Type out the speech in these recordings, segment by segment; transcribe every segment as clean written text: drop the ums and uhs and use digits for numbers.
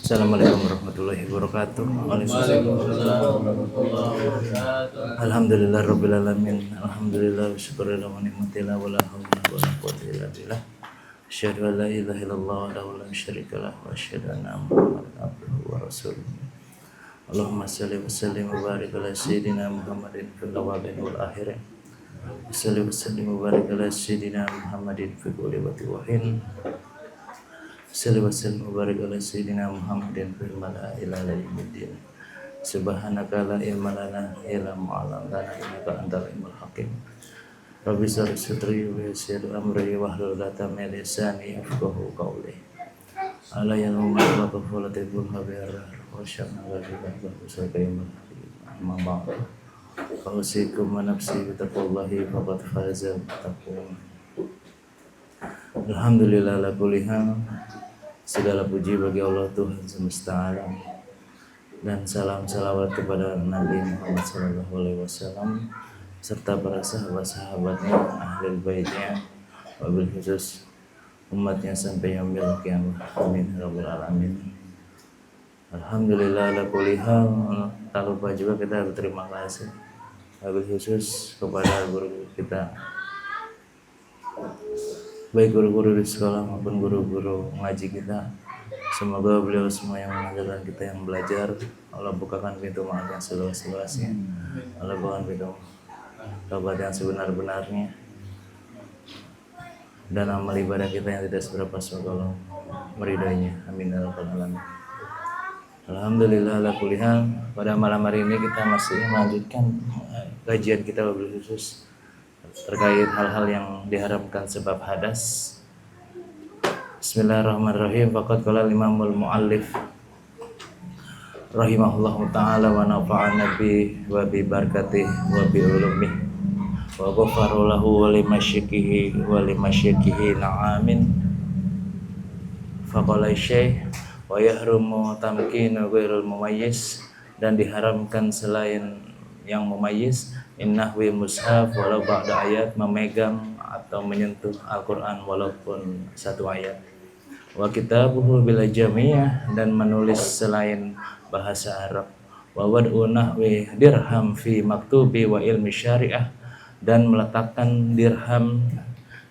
Assalamualaikum warahmatullahi wabarakatuh. Alhamdulillah rabbil alamin. Alhamdulillah wa syukurillah wa ni'matillah wa la haula wa la quwwata illa billah. Asyhadu an la ilaha illallah wa la syarika lah wa asyhadu anna Muhammadan abduhu wa rasuluh. Allahumma shalli wa sallim wa barik ala sayyidina Muhammadin fil awwalin wal akhirin. Shalli wa sallim wa barik ala sayyidina Muhammadin fi kulli waqtin wa hin. Salli wa sallim wa barik ala sayyidina Muhammadin fil mala'i ila yaumiddin. Subhanaka la ilma lana illa ma 'allamtana innaka antal alimul hakim. Rabbi shrah sadri wa yassir amri wahlul 'uqdatam min lisani yafqahu qawli. Ala yawma qafalatul habir wa syana wa billahi wa sallam. Amma ba'd. Fausikum wa nafsi bi taqwallahi faqad faza muttaqun. Alhamdulillah la kulli hal. Segala puji bagi Allah Tuhan semesta alam, dan salam salawat kepada Nabi Muhammad SAW serta para sahabat-sahabatnya, ahli baitnya, wabil khusus umatnya sampai yaumil qiyamah. Amin rabbal alamin. Alhamdulillah ala kulli hal. Tak lupa juga kita berterima kasih wabil khusus kepada guru kita, baik guru-guru di sekolah maupun guru-guru ngaji kita. Semoga beliau semua yang mengajarkan kita yang belajar, Allah bukakan pintu maaf yang seluas-luasnya, Allah bukakan pintu taubat yang sebenar-benarnya, dan amal ibadah kita yang tidak seberapa, semoga Allah meridainya. Amin ya rabbal alamin. Alhamdulillah ala kulli hal. Pada malam hari ini kita masih melanjutkan kajian kita wabil khusus terkait hal-hal yang diharamkan sebab hadas. Bismillahirrahmanirrahim. Faqad qala al-imamul muallif rahimahullahu ta'ala wa nafa'ana bi wa bi barakatihi wa bi ulumih wa ghafara lahu wa limasyikihi wa limasyikihi na'amin. Faqala syekh wa yahrumu tamkinu ghairul mumayyiz, dan diharamkan selain yang mumayyiz innahwi mushaf walau ba'da ayat, memegang atau menyentuh Al-Quran walaupun satu ayat. Wa kitabuhu bila jamiyah, dan menulis selain bahasa Arab. Wa wad'u nahwi dirham fi maktubi wa ilmi syariah, dan meletakkan dirham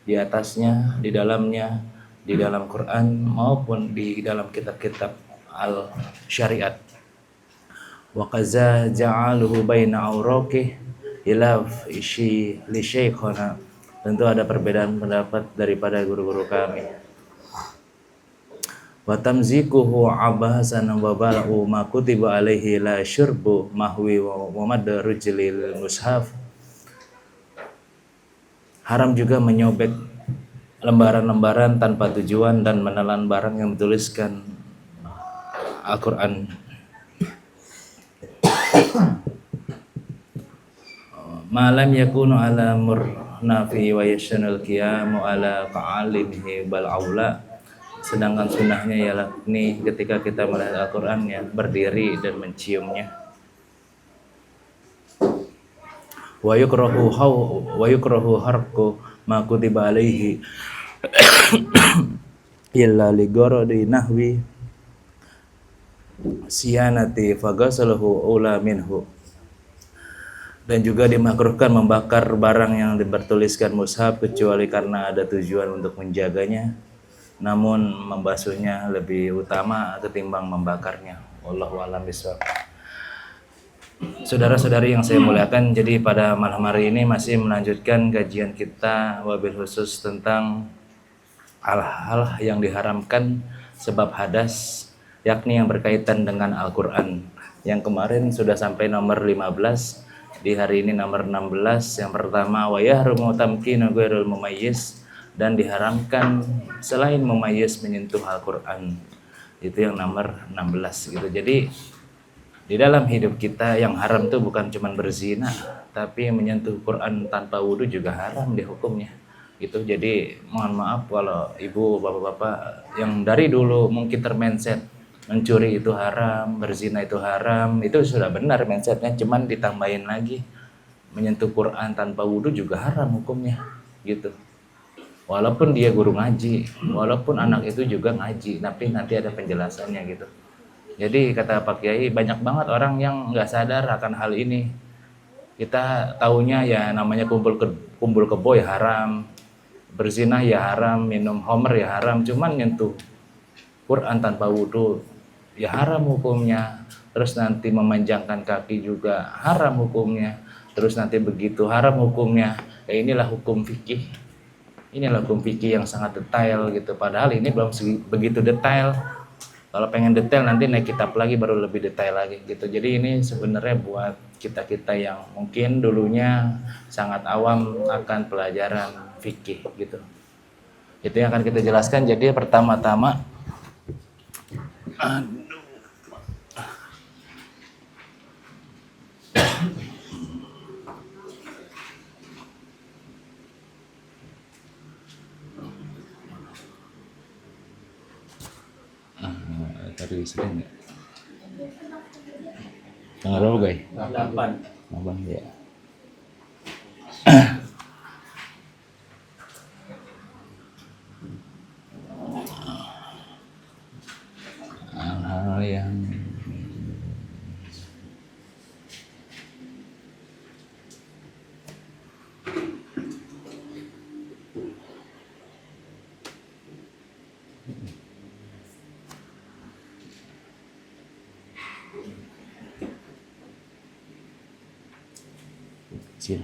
di atasnya, di dalamnya, di dalam Quran maupun di dalam kitab-kitab al-syariat. Wa qaza ja'aluhu baina awraqih ilaf ishi li syekhana. Tentu ada perbedaan pendapat daripada guru-guru kami. Wa tamzikuhu abasan wa balahu ma kutiba alaihi la syurbu mahwi wa madda rujlil mushaf. Haram juga menyobek lembaran-lembaran tanpa tujuan dan menelan barang yang dituliskan Al-Quran. Malam yakunu ala murnafi wa yashanul qiyamu ala ta'alimihi bal aula. Sedangkan sunnahnya yakni ketika kita melihat Al-Quran ya berdiri dan menciumnya. Wa yukrahu harqu ma kutiba alaihi illa li gharadi nahwi siyanati fagasalahu ula minhu. Dan juga dimakruhkan membakar barang yang bertuliskan mushaf kecuali karena ada tujuan untuk menjaganya, namun membasuhnya lebih utama ketimbang membakarnya. Wallahu a'lam bishawab. Saudara-saudari yang saya muliakan, jadi pada malam hari ini masih melanjutkan kajian kita wabil khusus tentang hal-hal yang diharamkan sebab hadas, yakni yang berkaitan dengan Al-Quran. Yang kemarin sudah sampai nomor 15. Di hari ini nomor 16. Yang pertama, wa yahrumu tamkinu ghairul mumayyiz, dan diharamkan selain mumayyiz menyentuh Al-Quran. Itu yang nomor 16 gitu. Jadi di dalam hidup kita yang haram itu bukan cuma berzina, tapi menyentuh Quran tanpa wudu juga haram di hukumnya gitu. Jadi mohon maaf kalau ibu bapak-bapak yang dari dulu mungkin termindset mencuri itu haram, berzina itu haram, itu sudah benar mindsetnya, cuman ditambahin lagi menyentuh Quran tanpa wudu juga haram hukumnya gitu. Walaupun dia guru ngaji, walaupun anak itu juga ngaji, tapi nanti ada penjelasannya gitu. Jadi kata Pak Kiai, banyak banget orang yang nggak sadar akan hal ini. Kita taunya ya namanya kumpul kebo ya haram, berzinah ya haram, minum homer ya haram, cuman nyentuh Quran tanpa wudhu ya haram hukumnya. Terus nanti memanjangkan kaki juga haram hukumnya. Terus nanti begitu haram hukumnya. Inilah hukum fikih. Inilah hukum fikih yang sangat detail gitu. Padahal ini belum begitu detail. Kalau pengen detail nanti naik kitab lagi baru lebih detail lagi gitu. Jadi ini sebenarnya buat kita-kita yang mungkin dulunya sangat awam akan pelajaran fikih gitu. Itu yang akan kita jelaskan. Jadi pertama-tama tadi sering ya. Tanggal berapa guys? 8 ya. Hal-hal yang kecil.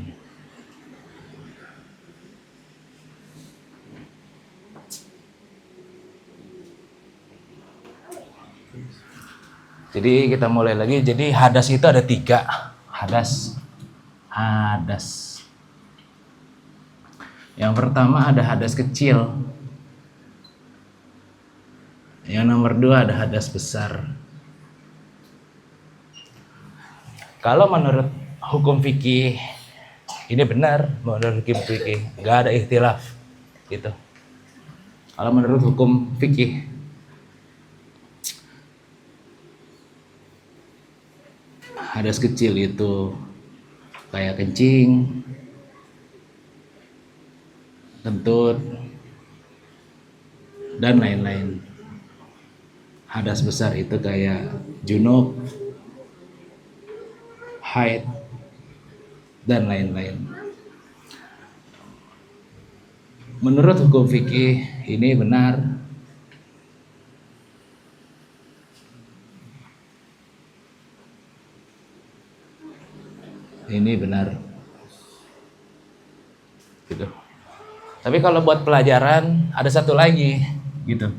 Jadi kita mulai lagi. Jadi hadas itu ada 3. Hadas. Yang pertama ada hadas kecil. Yang nomor 2 ada hadas besar. Kalau menurut hukum fikih ini benar, menurut hukum fikih nggak ada ikhtilaf gitu. Kalau menurut hukum fikih hadas kecil itu kayak kencing, kentut, dan lain-lain. Hadas besar itu kayak junub, haid, dan lain-lain. Menurut hukum fikih ini benar. Ini benar. Gitu. Tapi kalau buat pelajaran ada satu lagi gitu.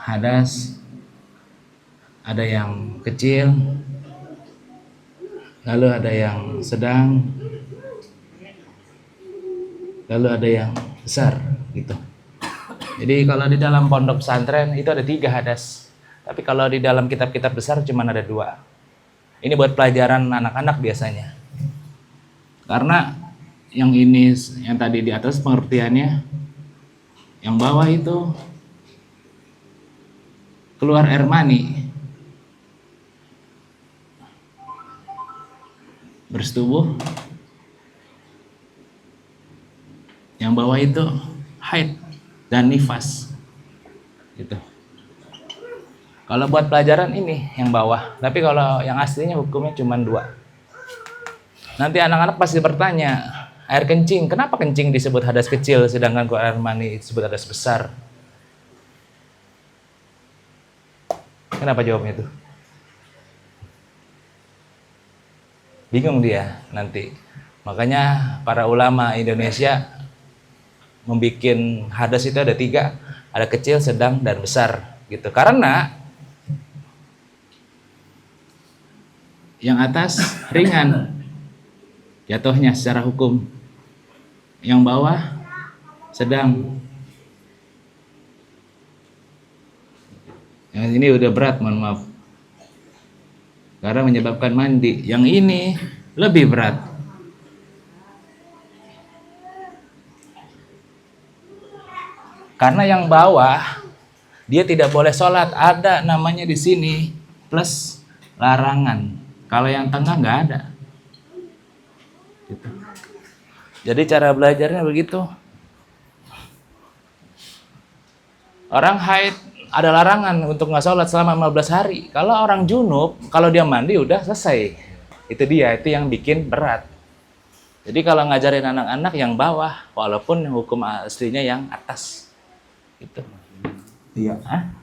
Hadas ada yang kecil, lalu ada yang sedang, lalu ada yang besar gitu. Jadi kalau di dalam pondok pesantren itu ada 3 hadas. Tapi kalau di dalam kitab-kitab besar cuma ada 2. Ini buat pelajaran anak-anak biasanya. Karena yang ini, yang tadi di atas pengertiannya, yang bawah itu keluar air mani, bersetubuh. Yang bawah itu haid dan nifas gitu. Kalau buat pelajaran ini yang bawah, tapi kalau yang aslinya hukumnya cuma 2. Nanti anak-anak pasti bertanya, air kencing, kenapa kencing disebut hadas kecil sedangkan keluar air mani disebut hadas besar? Kenapa jawabnya itu? Bingung dia nanti. Makanya para ulama Indonesia membuat hadas itu ada 3, ada kecil, sedang, dan besar gitu. Karena yang atas ringan jatuhnya secara hukum, yang bawah sedang, yang ini udah berat, mohon maaf, karena menyebabkan mandi. Yang ini lebih berat. Karena yang bawah dia tidak boleh sholat, ada namanya di sini plus larangan. Kalau yang tengah nggak ada. Gitu. Jadi cara belajarnya begitu. Orang haid ada larangan untuk nggak sholat selama 15 hari. Kalau orang junub, kalau dia mandi udah selesai. Itu dia, itu yang bikin berat. Jadi kalau ngajarin anak-anak yang bawah, walaupun hukum aslinya yang atas. Gitu. Iya. Hah?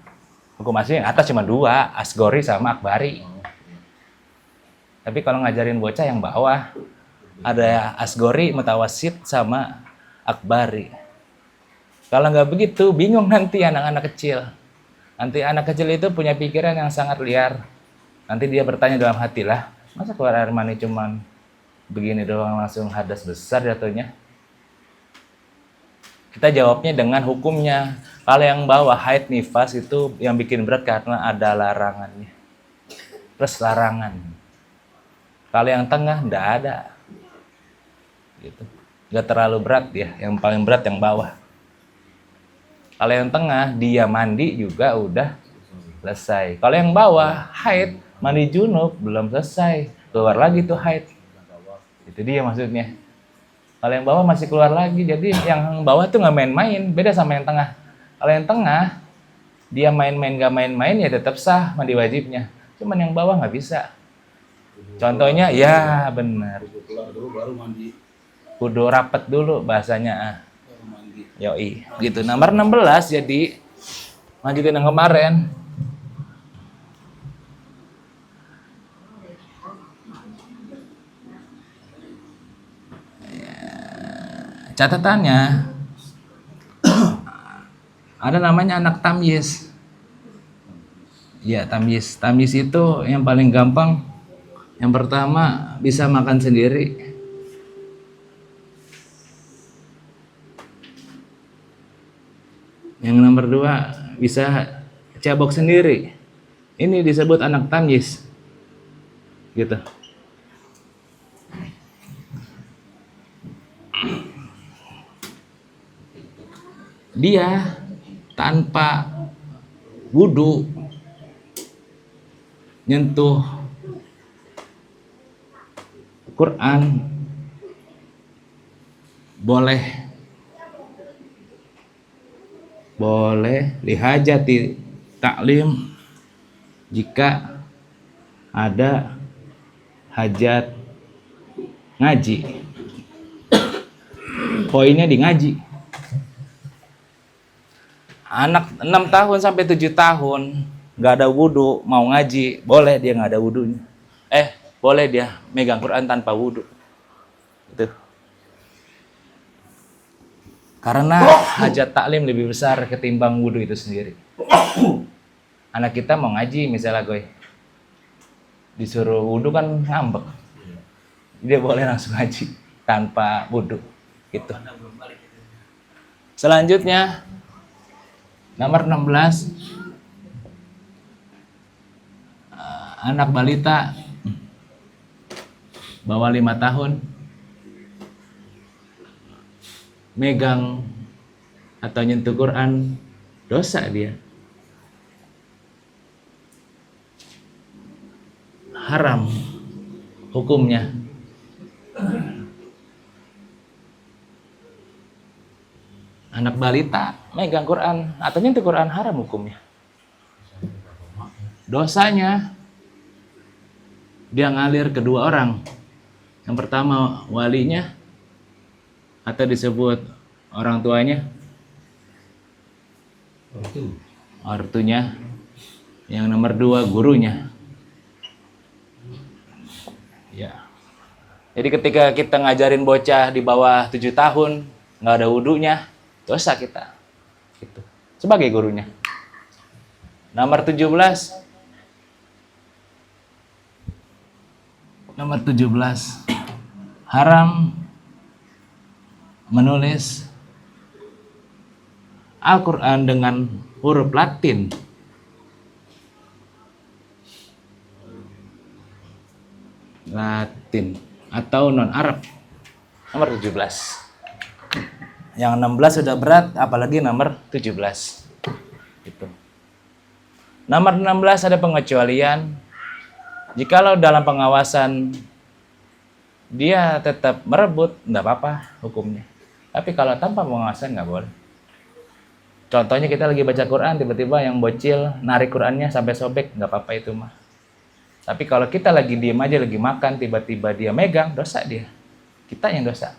Hukum asli yang atas cuma 2, asgori sama akbari. Tapi kalau ngajarin bocah yang bawah, ada asgori, mutawasid, sama akbari. Kalau nggak begitu, bingung nanti anak-anak kecil. Nanti anak kecil itu punya pikiran yang sangat liar. Nanti dia bertanya dalam hati, lah, masa keluar air mani cuman begini doang langsung hadas besar jatuhnya? Kita jawabnya dengan hukumnya. Kalau yang bawah haid nifas itu yang bikin berat karena ada larangannya. Plus larangan. Kalau yang tengah enggak ada. Gitu. Enggak terlalu berat ya, yang paling berat yang bawah. Kalau yang tengah dia mandi juga udah selesai. Kalau yang bawah haid, mandi junub belum selesai, keluar lagi tuh haid. Itu dia maksudnya. Kalau yang bawah masih keluar lagi, jadi yang bawah tuh nggak main-main, beda sama yang tengah. Kalau yang tengah dia main-main nggak main-main ya tetap sah mandi wajibnya. Cuman yang bawah nggak bisa. Contohnya ya benar. Kudu rapet dulu bahasanya. Yoi, gitu. Nomor 16 jadi lanjutin yang kemarin. Catatannya ada namanya anak tamyiz. Ya, tamyiz. Tamyiz itu yang paling gampang. Yang pertama bisa makan sendiri. Yang nomor 2 bisa cebok sendiri. Ini disebut anak tamyiz. Gitu. Dia tanpa wudu nyentuh Quran boleh lihajati taklim jika ada hajat ngaji. Poinnya di ngaji. Anak 6 tahun sampai 7 tahun nggak ada wudhu mau ngaji, boleh dia nggak ada wudhunya. Boleh dia megang Quran tanpa wudhu. Gitu. Karena hajat taklim lebih besar ketimbang wudhu itu sendiri. Anak kita mau ngaji misalnya disuruh wudhu kan ngambek. Dia boleh langsung ngaji tanpa wudhu. Gitu. Selanjutnya nomor 16, anak balita bawah 5 tahun megang atau nyentuh Quran, dosa dia. Haram hukumnya. Anak balita megang Quran atau nyentuh Quran haram hukumnya. Dosanya dia ngalir kedua orang. Yang pertama walinya atau disebut orang tuanya, ortunya. Yang nomor 2 gurunya. Ya. Jadi ketika kita ngajarin bocah di bawah 7 tahun nggak ada wudunya, dosa kita. Gitu. Sebagai gurunya. Nomor 17. Haram menulis Al-Quran dengan huruf Latin. Atau non-Arab. Nomor 17. Yang 16 sudah berat, apalagi nomor 17. Gitu. Nomor 16 ada pengecualian. Jikalau dalam pengawasan dia tetap merebut, enggak apa-apa hukumnya. Tapi kalau tanpa pengawasan nggak boleh. Contohnya kita lagi baca Quran, tiba-tiba yang bocil narik Qurannya sampai sobek, nggak apa-apa itu mah. Tapi kalau kita lagi diem aja, lagi makan, tiba-tiba dia megang, dosa dia. Kita yang dosa.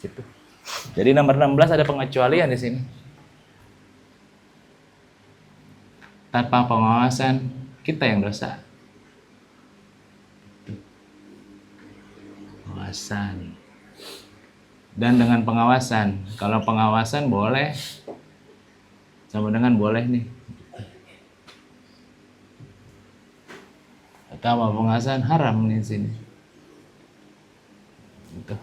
Gitu. Jadi nomor 16 ada pengecualian di sini. Tanpa pengawasan, kita yang dosa. Pengawasan. Dan dengan pengawasan, kalau pengawasan boleh, sama dengan boleh nih. Tanpa pengawasan haram nih di sini. Gitu.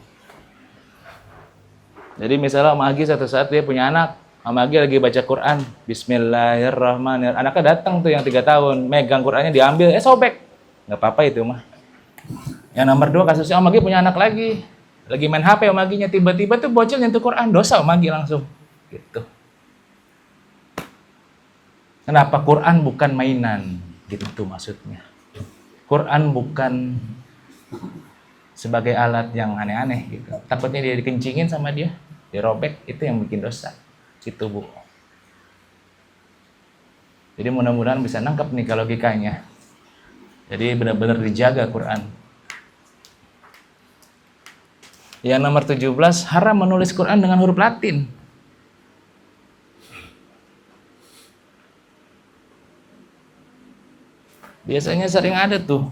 Jadi misalnya Om Agi satu saat dia punya anak, Om Agi lagi baca Quran, Bismillahirrahmanirrahim. Anaknya datang tuh yang 3 tahun, megang Qurannya diambil, sobek. Nggak apa-apa itu mah. Yang nomor 2 kasusnya Om Agi punya anak lagi main HP Om Aginya, tiba-tiba tuh bocil nyentuh Quran, dosa Om Agi langsung. Gitu. Kenapa? Quran bukan mainan, gitu maksudnya. Quran bukan sebagai alat yang aneh-aneh gitu. Takutnya dia dikencingin sama dia, dirobek, itu yang bikin dosa. Itu Bu. Jadi mudah-mudahan bisa nangkep nih kalau logikanya. Jadi benar-benar dijaga Quran. Yang nomor 17, haram menulis Quran dengan huruf Latin. Biasanya sering ada tuh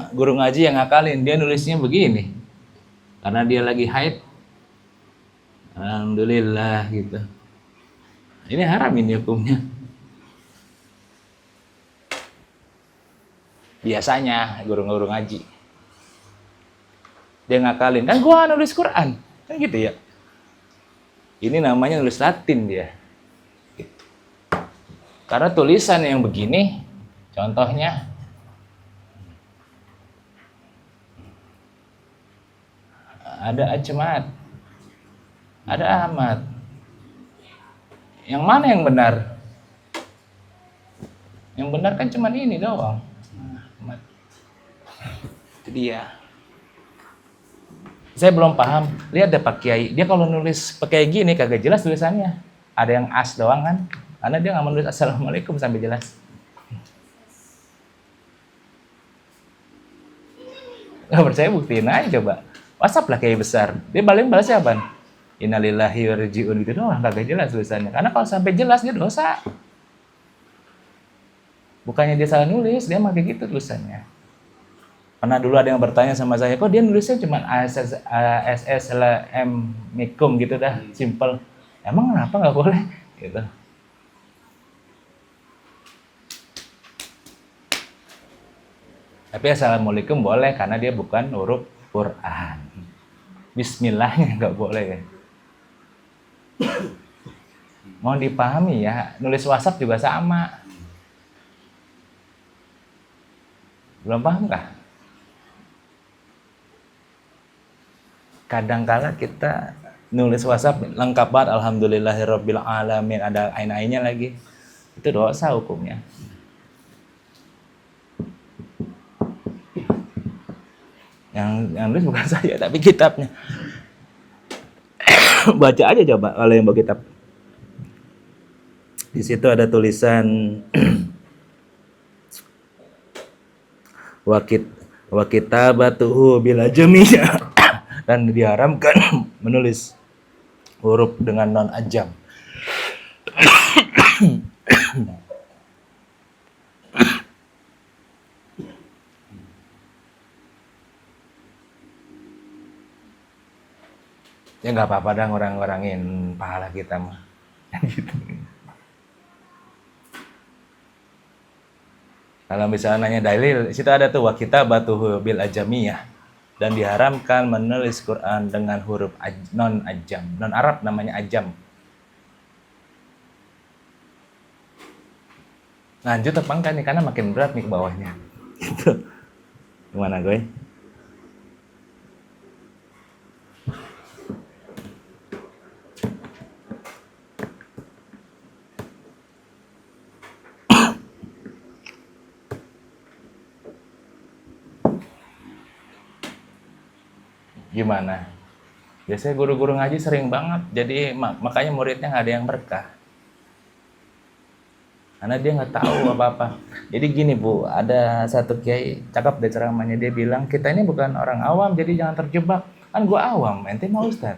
guru ngaji yang ngakalin, dia nulisnya begini. Karena dia lagi haid. Alhamdulillah gitu. Ini haram ini hukumnya. Biasanya guru-guru ngaji. Dia ngakalin, kan gua nulis Quran. Kan gitu ya. Ini namanya nulis Latin dia. Gitu. Karena tulisan yang begini, contohnya ada Ajmat, ada Ahmad. Yang mana yang benar? Yang benar kan cuma ini doang. Ahmad. Itu dia. Saya belum paham. Lihat deh Pak Kiai, dia kalau nulis pakai gini kagak jelas tulisannya. Ada yang as doang kan? Karena dia nggak menulis Assalamualaikum sampai jelas. Nggak percaya buktiin aja coba. WhatsApp lah kayak besar. Dia balasnya apa? Innalillahi wa rajiun gitu doang, kagak jelas tulisannya. Karena kalau sampai jelas dia dosa. Bukannya dia salah nulis, dia pakai gitu tulisannya. Pernah dulu ada yang bertanya sama saya, kok dia nulisnya cuma ASSLM mikum gitu dah, simple. Emang kenapa nggak boleh? Gitu. Tapi Assalamualaikum boleh karena dia bukan huruf Quran. Bismillahnya nggak boleh. Mohon dipahami ya, nulis WhatsApp juga sama. Belum paham kah? Kadang-kala kita nulis WhatsApp lengkap banget, alhamdulillahirabbil alamin, ada ain-ainnya lagi. Itu dosa hukumnya. Yang nulis bukan saya tapi kitabnya. Baca aja coba kalau yang bawa kitab. Di situ ada tulisan wa kitabatuhu bila jamiyah. Dan diharamkan menulis huruf dengan non ajam. Ya nggak apa-apa dah ngurang-ngurangin pahala kita mah. Gitu. Kalau misalnya nanya dalil, situ ada tuh wa kitabatuhu bil ajamiyah. Dan diharamkan menulis Quran dengan huruf non ajam, non Arab namanya ajam. Lanjut apa enggak nih, karena makin berat nih ke bawahnya. Gitu. Gimana gue? Gimana? Biasanya guru-guru ngaji sering banget, jadi makanya muridnya nggak ada yang berkah. karena dia nggak tahu apa-apa. Jadi gini Bu, ada satu kiai cakap di ceramahnya, dia bilang kita ini bukan orang awam, jadi jangan terjebak. Kan gua awam, ente mah Ustad.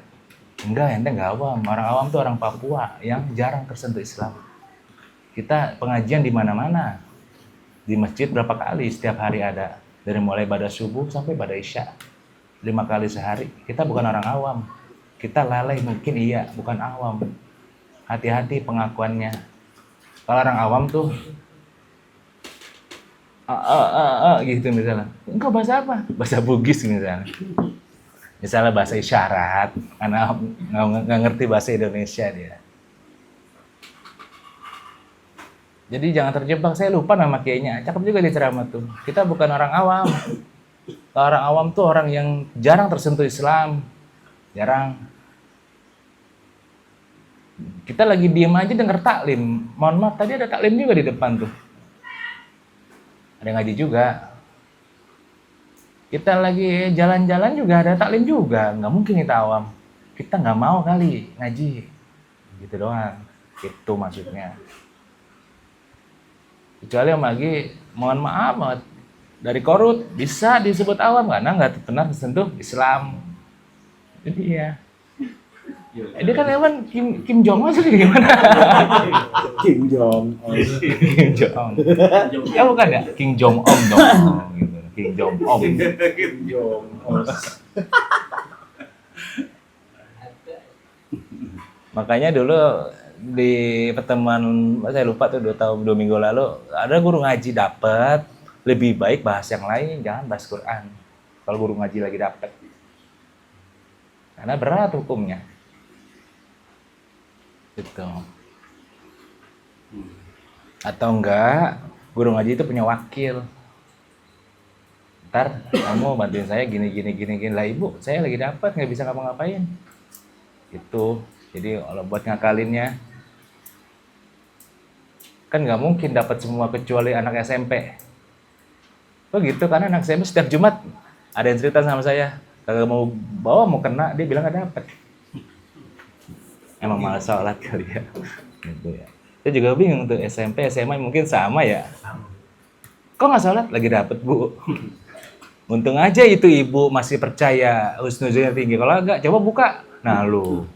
Enggak, ente nggak awam. Orang awam tuh orang Papua yang jarang tersentuh Islam. Kita pengajian di mana-mana, di masjid berapa kali setiap hari ada, dari mulai pada subuh sampai pada isya, 5 kali sehari. Kita bukan orang awam, kita lalai mungkin iya, bukan awam. Hati-hati pengakuannya. Kalau orang awam tuh gitu misalnya. Engkau bahasa apa? Bahasa Bugis misalnya. Misalnya bahasa isyarat, karena nggak ngerti bahasa Indonesia dia. Jadi jangan terjebak. Saya lupa nama kiainya. Cakep juga di ceramah tuh. Kita bukan orang awam. Kalau orang awam tuh orang yang jarang tersentuh Islam. Jarang. Kita lagi diem aja denger taklim. Mohon maaf, tadi ada taklim juga di depan tuh. Ada ngaji juga. Kita lagi jalan-jalan juga ada taklim juga. Nggak mungkin kita awam. Kita nggak mau kali ngaji. Gitu doang. Itu maksudnya. Kecuali yang lagi, mohon maaf, dari Korut bisa disebut awam karena nggak pernah tersentuh Islam. Jadi ya. Dia kan Ewan Kim Jong Un sih gimana? Kim Jong. Kim Jong. Ya bukan ya? Kim Jong Om dong. Gitu. Kim Jong Om. Kim Jong. Makanya dulu di pertemuan, saya lupa tuh 2 minggu lalu, ada guru ngaji dapat, lebih baik bahas yang lain, jangan bahas Quran. Kalau guru ngaji lagi dapat. Karena berat hukumnya. Gitu. Atau enggak, guru ngaji itu punya wakil. Ntar kamu bantuin saya gini. Lah ibu, saya lagi dapat, nggak bisa ngapa-ngapain. Gitu. Jadi kalau buat ngakalinnya, kan nggak mungkin dapat semua kecuali anak SMP. Oh gitu, karena anak SMP setiap Jumat ada yang cerita sama saya, kagak mau bawa mau kena, dia bilang nggak dapat. Emang malas sholat kali ya. Gitu ya. Saya juga bingung tuh, SMP, SMA mungkin sama ya. Kok nggak sholat? Lagi dapet Bu. Untung aja itu ibu masih percaya husnuzonnya tinggi. Kalau enggak, coba buka. Nah lu.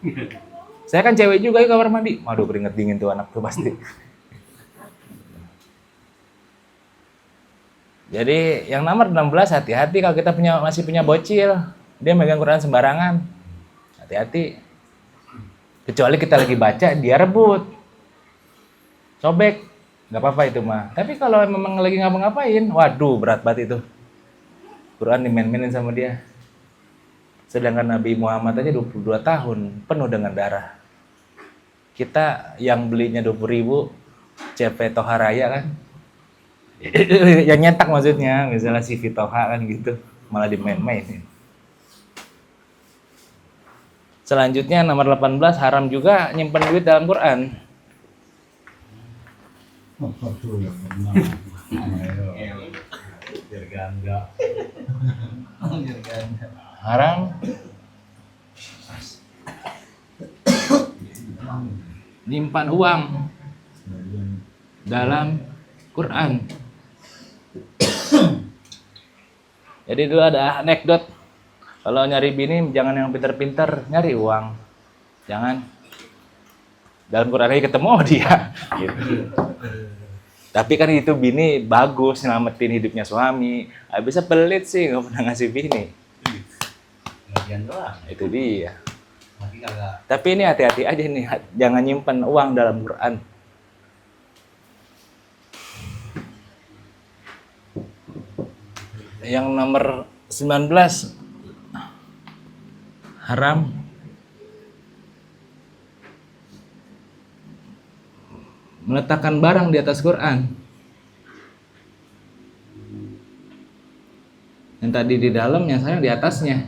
Saya kan cewek juga di kamar mandi. Waduh, keringet dingin tuh anak tuh pasti. Jadi yang nomor 16, hati-hati kalau kita masih punya bocil. Dia megang Quran sembarangan. Hati-hati. Kecuali kita lagi baca, dia rebut. Sobek. Nggak apa-apa itu mah. Tapi kalau memang lagi ngapa-ngapain, waduh berat banget itu. Quran dimain-mainin sama dia. Sedangkan Nabi Muhammad aja 22 tahun, penuh dengan darah. Kita yang belinya 20.000, CP Toharaya kan. Yang nyetak maksudnya, misalnya CV Toha kan gitu. Malah dimain-mainin. Selanjutnya nomor 18, haram juga nyimpen duit dalam Quran. Haram nyimpan uang dalam Quran. Jadi dulu ada anekdot, kalau nyari bini jangan yang pintar-pintar, nyari uang. Jangan. Dalam Quran aja ketemu dia. Gitu. Tapi kan itu bini bagus, nyelamatin hidupnya suami. Bisa pelit sih, nggak pernah ngasih bini. Bagian doang. Itu dia. Kagak. Tapi ini hati-hati aja nih, jangan nyimpan uang dalam Quran. Yang nomor 19, haram meletakkan barang di atas Quran. Yang tadi di dalam, yang sayang di atasnya.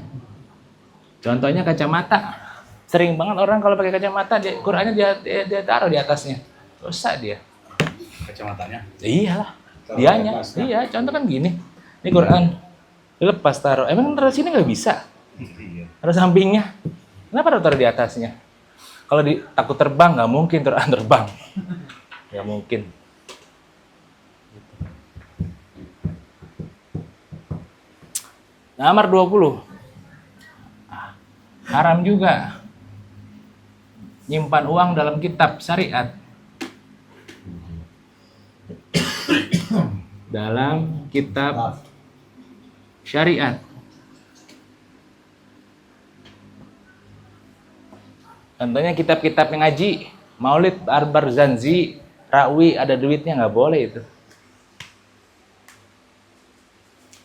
Contohnya kacamata. Sering banget orang kalau pakai kacamata, Qurannya dia taruh di atasnya. Dosa dia. Kacamatanya? Iyalah. Dianya. Iya, contoh kan gini. Ini Quran. Dilepas taruh. Emang taruh sini nggak bisa? Taruh sampingnya. Kenapa taruh di atasnya? Kalau takut terbang, nggak mungkin Quran terbang. Nggak mungkin. Nomor 20. Haram juga nyimpan uang dalam kitab syariat. Dalam kitab syariat. Contohnya kitab-kitab yang ngaji, Maulid, Ar-Barzanji, Rawi, ada duitnya, nggak boleh itu.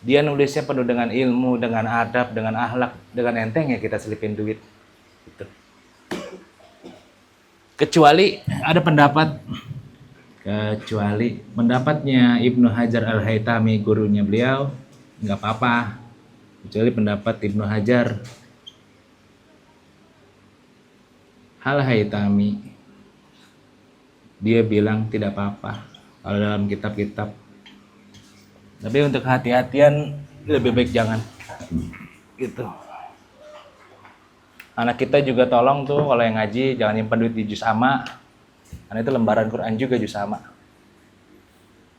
Dia nulisnya penuh dengan ilmu, dengan adab, dengan akhlak, dengan enteng ya kita selipin duit. Gitu. Kecuali ada pendapatnya Ibnu Hajar Al-Haytami, gurunya beliau, nggak apa-apa. Kecuali pendapat Ibnu Hajar Al-Haytami, dia bilang tidak apa-apa kalau dalam kitab-kitab. Tapi untuk hati-hatian lebih baik jangan gitu. Anak kita juga tolong tuh kalau yang ngaji jangan nyimpan duit di juz ama, karena itu lembaran Quran juga juz ama.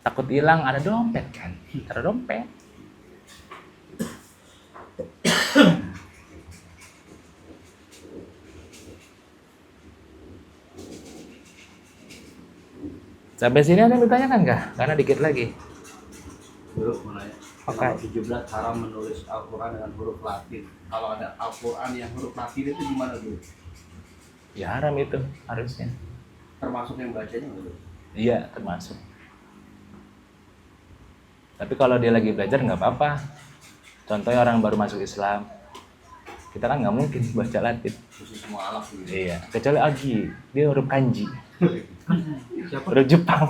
Takut hilang, ada dompet kan, taruh dompet. Sampai sini ada yang ditanyakan kah? Karena dikit lagi. Dulu mulai Oke. nomor 17 haram menulis Al-Quran dengan huruf Latin. Kalau ada Al-Quran yang huruf Latin itu gimana dulu? Ya haram itu harusnya. Termasuk yang bacanya dulu. Iya termasuk. Tapi kalau dia lagi belajar nggak apa-apa. Contohnya orang baru masuk Islam, kita kan nggak mungkin baca Latin. Khusus semua alat gitu. Iya. Kecuali Agi, dia huruf kanji, Siapa? huruf Jepang.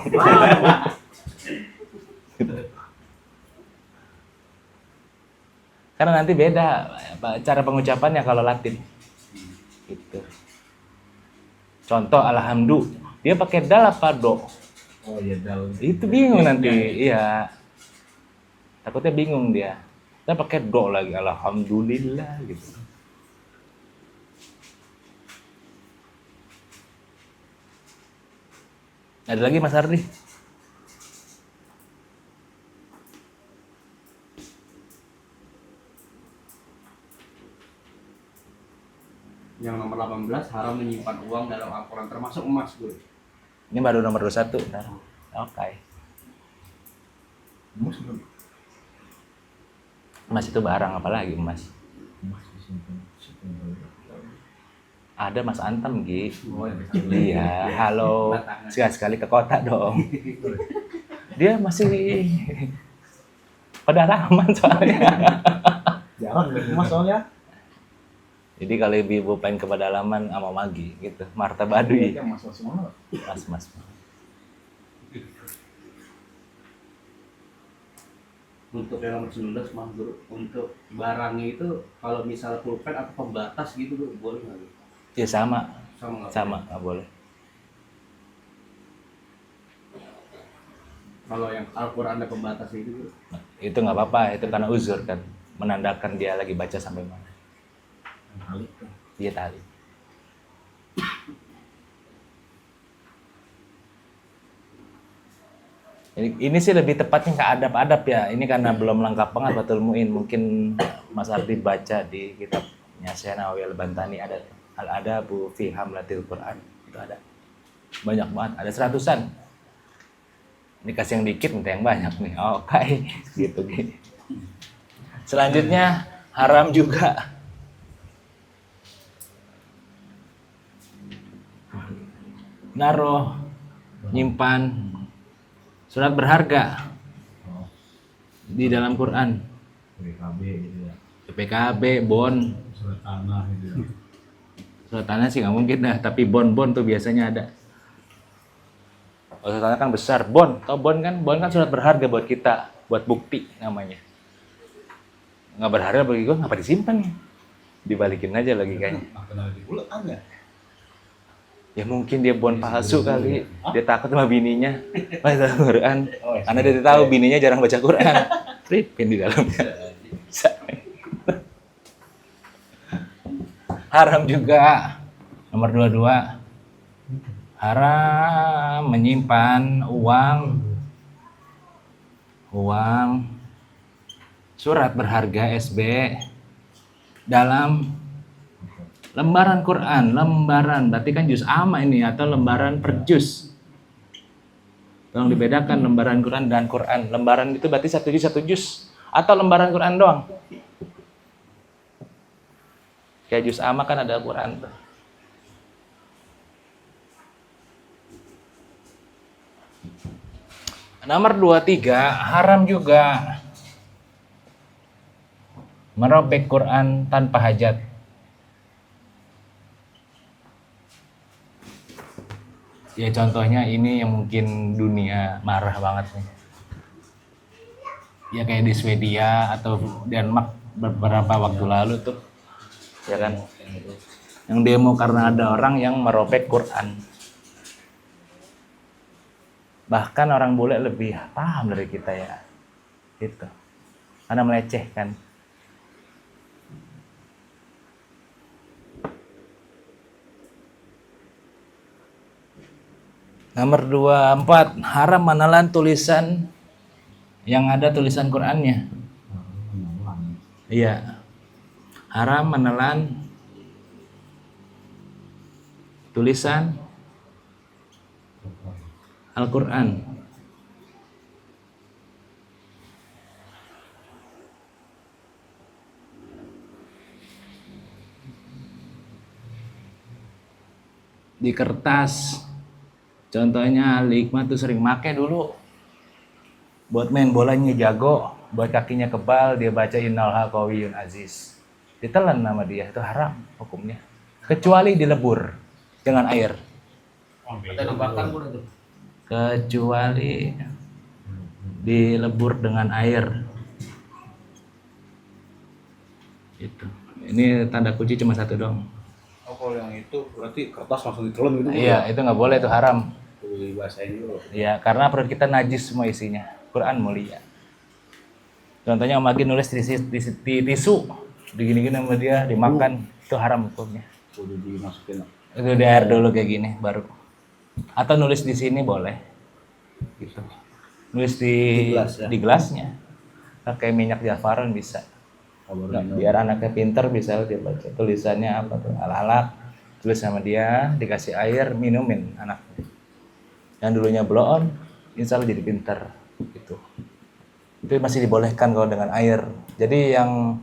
Karena nanti beda cara pengucapannya kalau Latin. Gitu. Contoh alhamdulillah, dia pakai dal apa do? Oh iya dal. Itu bingung nanti, iya. Takutnya bingung dia. Kita pakai do lagi, alhamdulillah gitu. Ada lagi Mas Ardi? Yang nomor 18 haram menyimpan uang dalam Al-Quran termasuk emas gue. Ini baru nomor 21. Nah, oke. Emas belum. Emas itu barang apalagi emas? Emas disimpan. Ada Mas Antam, Gi. Oh, Iya, halo. Sekali-sekali ke kota dong. Dia masih pedalaman soalnya. Jarang emas soalnya. Jadi kalau ibu-ibu pengen ke pedalaman sama Magi gitu, Marta Baduy. Emas semua. Mas. Untuk yang nomor 19 mah Guru, untuk barangnya itu kalau misal pulpen atau pembatas gitu Guru, boleh nggak? Guru? Ya sama, Sama nggak? nggak boleh. Kalau yang Al-Quran ada pembatas itu Guru. Itu nggak apa-apa, itu karena uzur kan, menandakan dia lagi baca sampai mana. Dia tali. Ini sih lebih tepatnya ke adab-adab ya. Ini karena belum lengkap banget Fathul Muin. Mungkin Mas Ardi baca di kitabnya Syekh Nawawi Al-Bantani ada Al-Adabu fi Hamlatil Quran. Itu ada. Banyak banget, ada 100-an. Ini kasih yang dikit, minta yang banyak nih. Oke, gitu. Selanjutnya haram juga naruh, nyimpan surat berharga di dalam Quran. PKB gitu ya. PKB, bon, Surat tanah gitu ya. surat tanah sih nggak mungkin dah, tapi bon tuh biasanya ada. Surat tanah kan besar, bon, tau bon kan surat berharga buat kita, buat bukti namanya. Nggak berharga bagi gue, ngapa disimpan? Dibalikin aja lagi kayaknya. Kenal di bulat kan ya? Ya mungkin dia bon palsu kali, dia takut sama bininya baca Quran, karena dia tahu bininya jarang baca Quran, ripin di dalamnya. Haram juga nomor 22, haram menyimpan uang surat berharga SB dalam lembaran Quran, lembaran berarti kan juz amma ini atau lembaran per juz. Tolong dibedakan lembaran Quran dan Quran. Lembaran itu berarti satu juz atau lembaran Quran doang. Kayak juz amma kan ada Quran. Nomor 23, haram juga merobek Quran tanpa hajat. Ya contohnya ini yang mungkin dunia marah banget nih. Ya kayak di Swedia atau Denmark beberapa waktu lalu tuh. Ya kan? Yang demo karena ada orang yang merobek Quran. Bahkan orang bule lebih paham dari kita ya. Itu. Karena melecehkan. Nomor 24, haram menelan tulisan yang ada tulisan Qur'annya. Iya. Haram menelan tulisan Al-Qur'an. Di kertas. Contohnya Hikmat tuh sering make dulu buat main bolanya jago, buat kakinya kebal, dia baca Innal Qawiyyun Aziz. Ditelan nama dia, itu haram hukumnya. Kecuali dilebur dengan air. Atau dibakar pun itu. Kecuali dilebur dengan air. Itu. Ini tanda kunci cuma satu dong. Oh, kalau yang itu berarti kertas langsung ditelan gitu. Iya, itu nggak boleh, itu haram. Dibahasain dulu. Iya, karena perut kita najis semua isinya. Quran mulia. Contohnya Om Agi nulis di tisu, digini-gini sama dia, dimakan, itu haram hukumnya. Udah dimasukin. Itu di air dulu kayak gini, baru. Atau nulis di sini boleh. Gitu. Nulis di gelas, ya? di gelasnya. Pakai minyak zafaran bisa. Nah, biar anaknya pinter bisa dia baca tulisannya apa tuh, al-alaq, tulis sama dia, dikasih air, minumin anaknya. Yang dulunya blow on, insya Allah jadi pinter gitu. Itu masih dibolehkan kalau dengan air. Jadi yang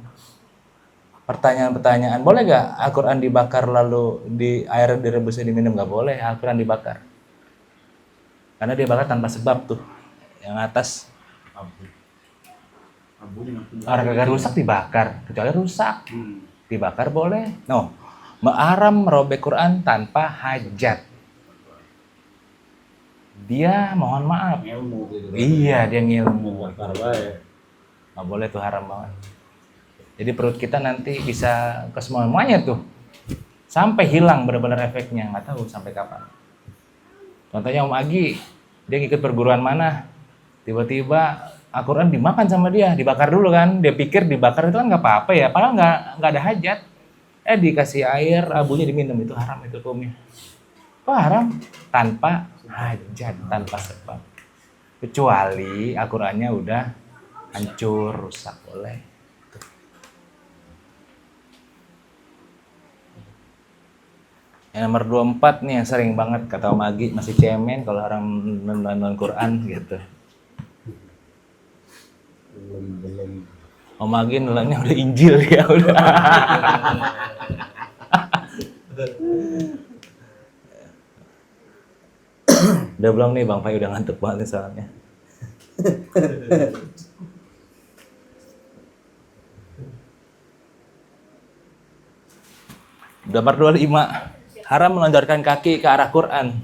pertanyaan-pertanyaan, boleh gak Al-Quran dibakar lalu di air direbusnya diminum? Gak boleh Al-Quran dibakar, karena dia bakar tanpa sebab tuh. Yang atas orang kagak rusak dibakar, kecuali rusak dibakar boleh. No, haram merobek Quran tanpa hajat. Dia mohon maaf. Ilmu gitu. Iya, dia ngilmu. Nggak boleh tuh, haram banget. Jadi perut kita nanti bisa ke semuanya tuh. Sampai hilang benar-benar efeknya, nggak tahu sampai kapan. Contohnya Om Agi, dia ngikut perguruan mana? Tiba-tiba Al-Quran dimakan sama dia, dibakar dulu kan. Dia pikir dibakar itu kan nggak apa-apa ya, padahal nggak ada hajat. Dikasih air, abunya diminum, itu haram itu hukumnya. Kok haram? Tanpa hajat, tanpa sebab. Kecuali Al-Qur'annya udah hancur, rusak, boleh. Yang nomor 24 nih yang sering banget kata Om Agi, masih cemen kalau orang nonton Quran gitu. belum. Om Agi nontonnya udah Injil ya udah. Udah belum nih Bang Pai, udah ngantuk banget nih soalnya. Nomor 25, haram melonjarkan kaki ke arah Quran.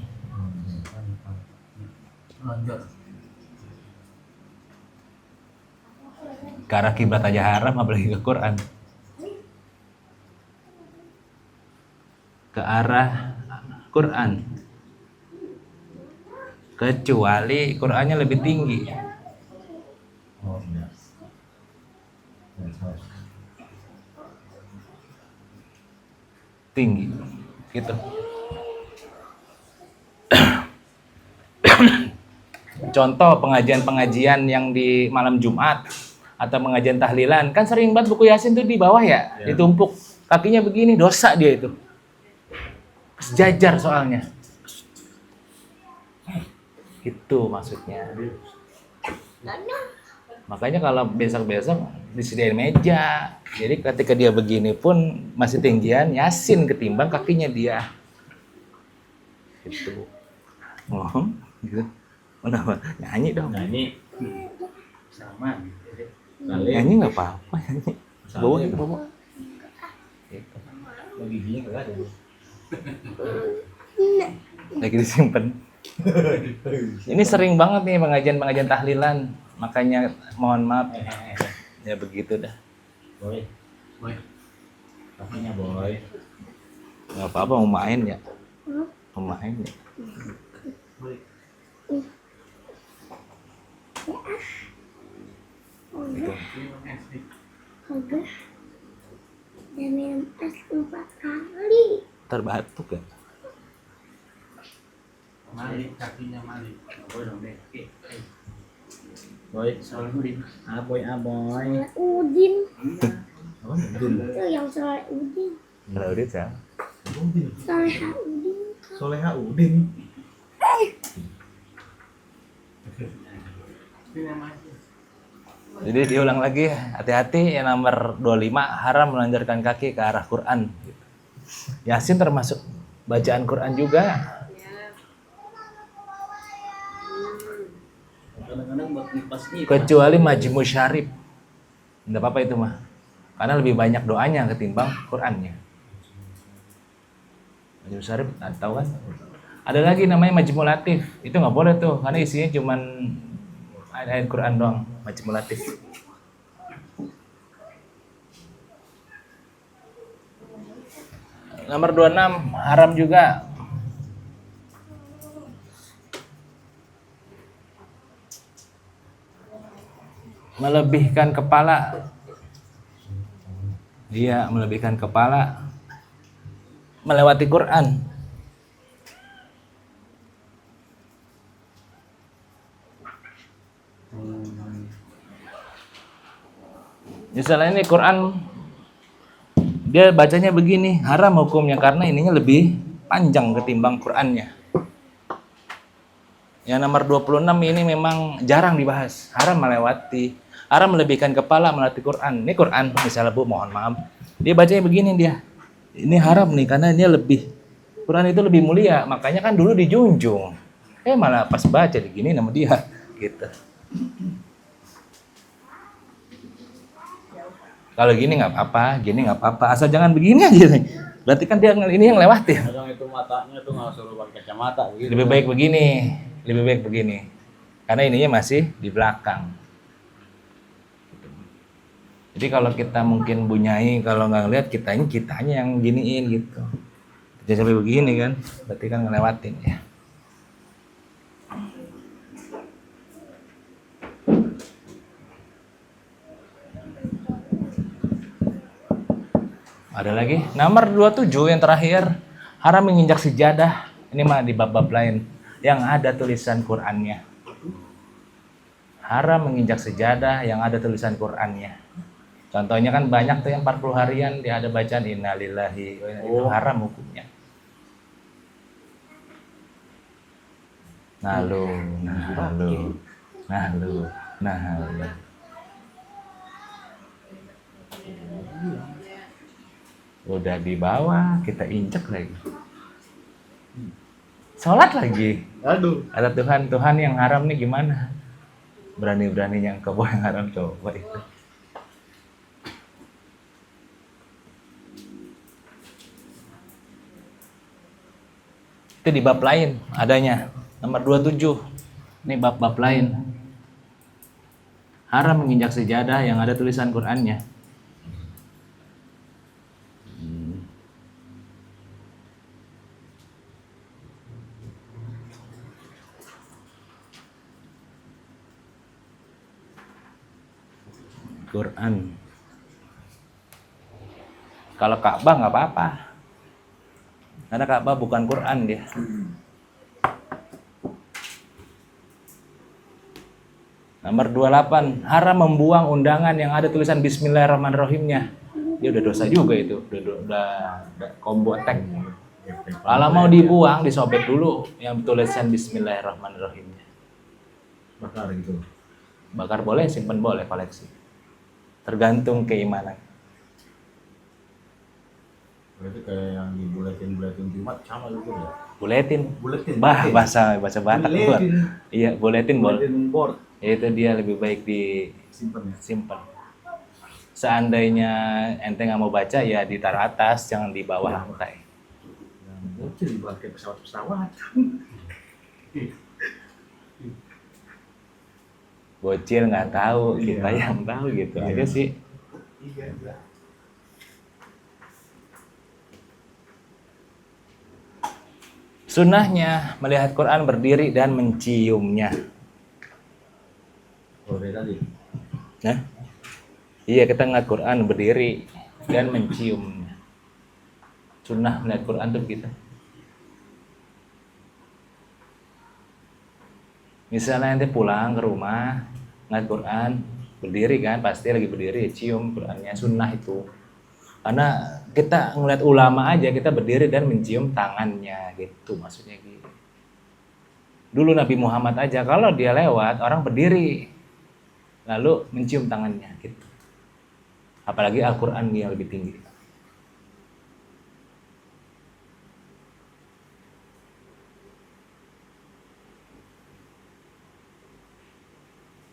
Ke arah kiblat aja haram, apalagi ke Quran. Ke arah Quran. Kecuali Qurannya lebih tinggi. Tinggi gitu. Contoh pengajian-pengajian yang di malam Jumat atau pengajian tahlilan, kan sering banget buku Yasin tuh di bawah ya, ditumpuk. Kakinya begini, dosa dia itu. Sejajar soalnya. Itu maksudnya. Makanya kalau besok-besok disediain meja. Jadi ketika dia begini pun masih tinggian Yasin ketimbang kakinya dia. Gitu. Oh, gitu. Kenapa? Nyanyi dong. Nyanyi sama. Nyanyi nggak apa-apa. Nyanyi. Bawa gitu, bawa. Gitu. Giginya nggak ada. Lagi disimpan. Ini sering banget nih pengajian tahlilan. Makanya mohon maaf. Ya begitu dah. Boy. Apanya boy? Nggak apa-apa mau main ya. Mau main ya. Gitu. Dan minum es 4 kali. Terbatuk ya. Malik kakinya Malik. Boy dong deh. Boy, soal Udin. Aboy. Soleh Udin. Apa Udin? Itu yang Soleh Udin. Nggak udah ya. Soleha Udin. Soleha Udin. Jadi diulang lagi, hati-hati yang nomor 25 haram melanjarkan kaki ke arah Quran. Yasin termasuk bacaan Quran juga. Kadang-kadang buat nipasnya. Kecuali Majmu Syarif. Enggak apa-apa itu mah. Karena lebih banyak doanya ketimbang Qurannya. Majmu Syarif, tahu kan? Ada lagi namanya Majmu Latif. Itu nggak boleh tuh, karena isinya cuman ayat Quran doang. Majmu Latif. Nomor 26 haram juga. Melebihkan kepala. Dia melebihkan kepala melewati Quran. Misalnya ini Quran dia bacanya begini, haram hukumnya karena ininya lebih panjang ketimbang Qurannya. Yang nomor 26 ini memang jarang dibahas, haram melewati, haram melebihkan kepala melewati Quran. Ini Quran misalnya Bu, mohon maaf. Dia bacanya begini dia. Ini haram nih karena ini lebih, Quran itu lebih mulia, makanya kan dulu dijunjung. Malah pas baca begini nama dia gitu. Kalau gini nggak apa-apa, gini nggak apa-apa, asal jangan begini aja nih. Berarti kan dia ini yang lewatin. Kadang itu matanya tuh nggak suruh pakai kacamata gitu. Lebih baik begini, karena ininya masih di belakang. Jadi kalau kita mungkin bunyai, kalau nggak lihat kitanya yang giniin gitu. Jadi sampai begini kan, berarti kan ngelewatin ya. Ada lagi, nomor 27 yang terakhir, haram menginjak sejadah. Ini mah di bab-bab lain yang ada tulisan Qur'annya. Haram menginjak sejadah yang ada tulisan Qur'annya. Contohnya kan banyak tuh yang 40 harian dia ada bacaan innalillahi wa inna ilaihi, itu haram hukumnya. Nah lu. Udah di bawah, kita injek lagi. Sholat lagi. Aduh. Ada Tuhan yang haram nih gimana? Berani-beraninya engkau bawa yang haram, coba itu. Itu di bab lain adanya. Nomor 27. Ini bab-bab lain. Haram menginjak sejadah yang ada tulisan Qur'annya. Quran. Kalau Ka'bah nggak apa-apa, karena Ka'bah bukan Quran dia. Nomor 28, haram membuang undangan yang ada tulisan Bismillahirrahmanirrahimnya. Dia udah dosa juga itu, udah combo attack. Kalau mau dibuang, disobek dulu yang tulisan Bismillahirrahmanirrahimnya. Bakar gitu. Bakar boleh, simpan boleh, koleksi. Tergantung keimanan. Berarti kayak yang di buletin Jumat sama gitu ya. Buletin. Buletin. Bahasa Batak buat. Iya, buletin boleh. Buletin board Itu dia lebih baik disimpan. simpen ya. Seandainya ente nggak mau baca ya ditaruh atas, jangan di bawah lantai. Yang bocil dibuat kayak pesawat-pesawat. Bocil nggak tahu, kita Iya. yang tahu gitu Iya. aja sih. Iya. Sunnahnya melihat Quran berdiri dan menciumnya. Oh, tadi. Nah, iya kita ngeliat Quran berdiri dan menciumnya. Sunnah melihat Quran tuh begitu. Misalnya nanti pulang ke rumah ngeliat Quran berdiri kan, pasti lagi berdiri cium Qurannya, sunnah itu. Karena kita ngeliat ulama aja kita berdiri dan mencium tangannya gitu maksudnya gitu. Dulu Nabi Muhammad aja kalau dia lewat orang berdiri lalu mencium tangannya gitu. Apalagi Al-Quran yang lebih tinggi.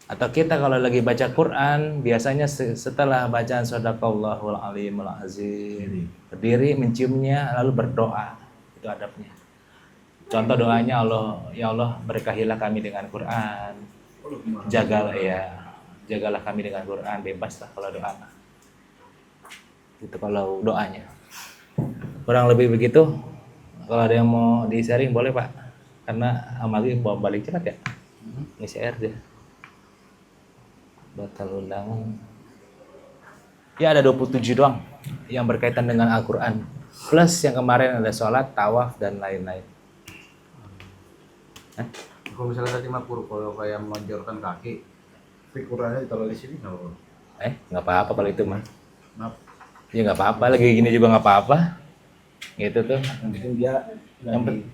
Atau kita kalau lagi baca Quran, biasanya setelah bacaan Shadaqallahul Alimul Azim, berdiri menciumnya lalu berdoa. Itu adabnya. Contoh doanya ya Allah berkahilah kami dengan Quran. Jagalah kami dengan Quran, bebas lah kalau doa. Itu kalau doanya. Kurang lebih begitu. Kalau ada yang mau di-sharing boleh Pak. Karena Amali bawa balik cepat ya. Ngisi air dia. Batal undangan. Ya ada 27 doang yang berkaitan dengan Al-Quran. Plus yang kemarin ada sholat, tawaf, dan lain-lain. Kalau misalnya tadi Mapur, kalau kayak melonjorkan kaki, Qurannya ditaruh di sini nggak apa-apa. Nggak apa-apa kalau itu mah. Maaf, Ya nggak apa-apa, lagi gini juga nggak apa-apa. Gitu tuh. yang penting dia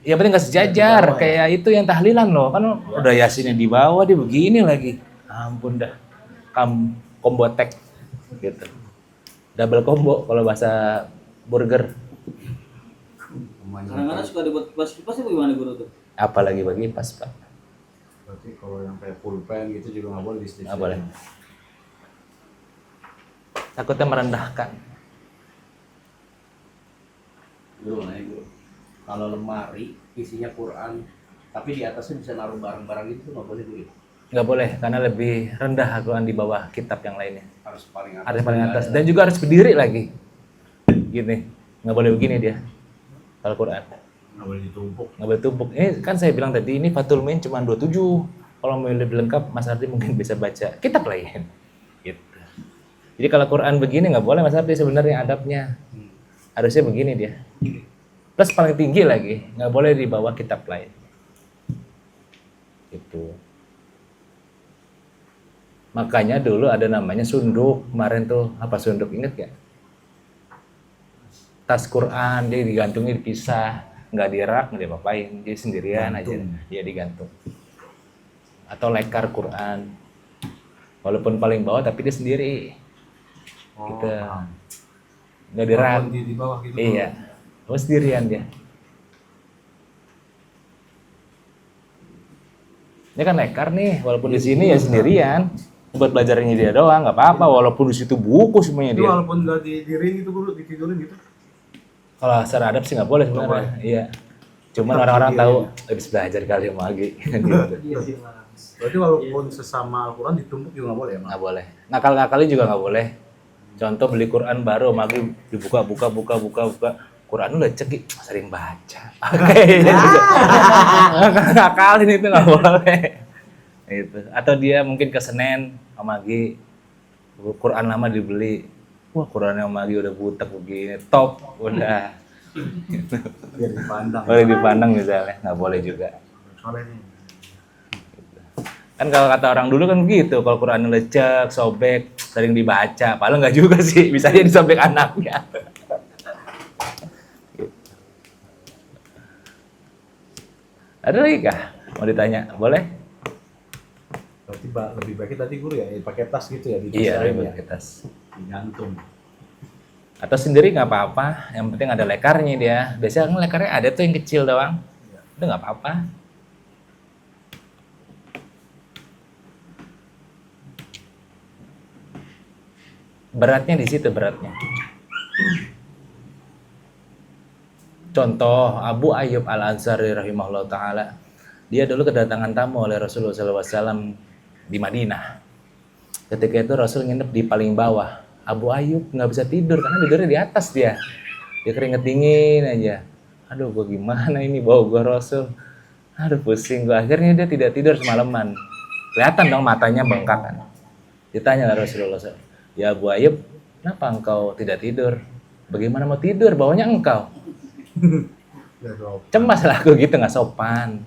Yang penting nggak sejajar, Di bawah, kayak itu yang tahlilan loh. Kan udah yasinnya di bawah, dia begini lagi. Ampun dah. Combo attack gitu. Double combo kalau bahasa burger. Kadang-kadang suka dibuat kipas-kipas itu gimana guru tuh? Apalagi bagi pas Pak. berarti kalau yang kayak pulpen gitu juga nggak boleh di Nggak boleh. Takutnya merendahkan. Guru nanya guru. Kalau lemari isinya Quran, tapi di atasnya bisa naruh barang-barang gitu nggak boleh guru. Nggak boleh karena lebih rendah Al-Quran di bawah kitab yang lainnya. Harus paling atas. Harus paling atas dan juga harus berdiri lagi. Gini, nggak boleh begini dia. Al-Quran nggak boleh ditumpuk. nggak boleh tumpuk. Ini kan saya bilang tadi ini Fathul Muin cuma 27. Kalau mau lebih lengkap Mas Ardi mungkin bisa baca kitab lain. Gitu. Jadi kalau Quran begini nggak boleh Mas Ardi sebenarnya adabnya. Harusnya begini dia. Plus paling tinggi lagi nggak boleh di bawah kitab lain. Gitu. Makanya dulu ada namanya sunduk. Kemarin tuh apa sunduk inget gak? Tas Quran dia digantungnya dipisah, nggak dirak, nggak diapa-apain, dia sendirian aja, dia digantung. Atau lekar Quran, walaupun paling bawah tapi dia sendiri, gitu, nggak dirak. Di bawah gitu. Iya, sendirian dia. Ini kan lekar nih, walaupun di sini ya sendirian. Buat belajarnya dia doang, nggak apa-apa. Walaupun di situ buku semuanya Itu dia. walaupun nggak didirin gitu guru, ditidurin gitu. Kalau secara adab sih nggak boleh sebenarnya. Iya. Cuman orang-orang tahu habis belajar kali sama Agi. Gitu. Berarti walaupun sesama Al-Quran ditumpuk juga nggak boleh ya, Mas? Nggak boleh. Nakal-nakalin juga nggak boleh. Contoh beli Quran baru sama Agi dibuka. Quran lu lecek, Gi. Sering baca. Oke. Nakalin itu nggak boleh. Itu. Atau dia mungkin ke Senen sama Agi Quran lama dibeli. Wah, Qurannya sama Agi udah butek begini, top, udah. Biar dipandang. Boleh dipandang misalnya, nggak boleh juga. Soalnya nih. Kan kalau kata orang dulu kan begitu, kalau Quran lecek, sobek, sering dibaca. Padahal nggak juga sih, bisa aja disobek anaknya. Ada lagi kah? Mau ditanya? Boleh? Berarti lebih baiknya tadi guru ya pakai tas gitu ya di Iya, ya, ribet kertas. digantung. Atau sendiri nggak apa-apa, yang penting ada lekarnya dia. Biasanya kan lekarnya ada tuh yang kecil doang. Itu nggak apa-apa. Beratnya di situ beratnya. Contoh Abu Ayyub Al-Ansari rahimahullah taala. Dia dulu kedatangan tamu oleh Rasulullah SAW di Madinah. Ketika itu Rasul nginep di paling bawah. Abu Ayyub nggak bisa tidur karena tidurnya di atas dia. Dia keringet dingin aja. Aduh, gua gimana ini bawa gua Rasul. Aduh, pusing gua. Akhirnya dia tidak tidur semalaman. Kelihatan dong matanya bengkak kan. Ditanya lah Rasulullah SAW. Ya Abu Ayyub, kenapa engkau tidak tidur? Bagaimana mau tidur? Bawahnya engkau. Cemas lah aku gitu, nggak sopan.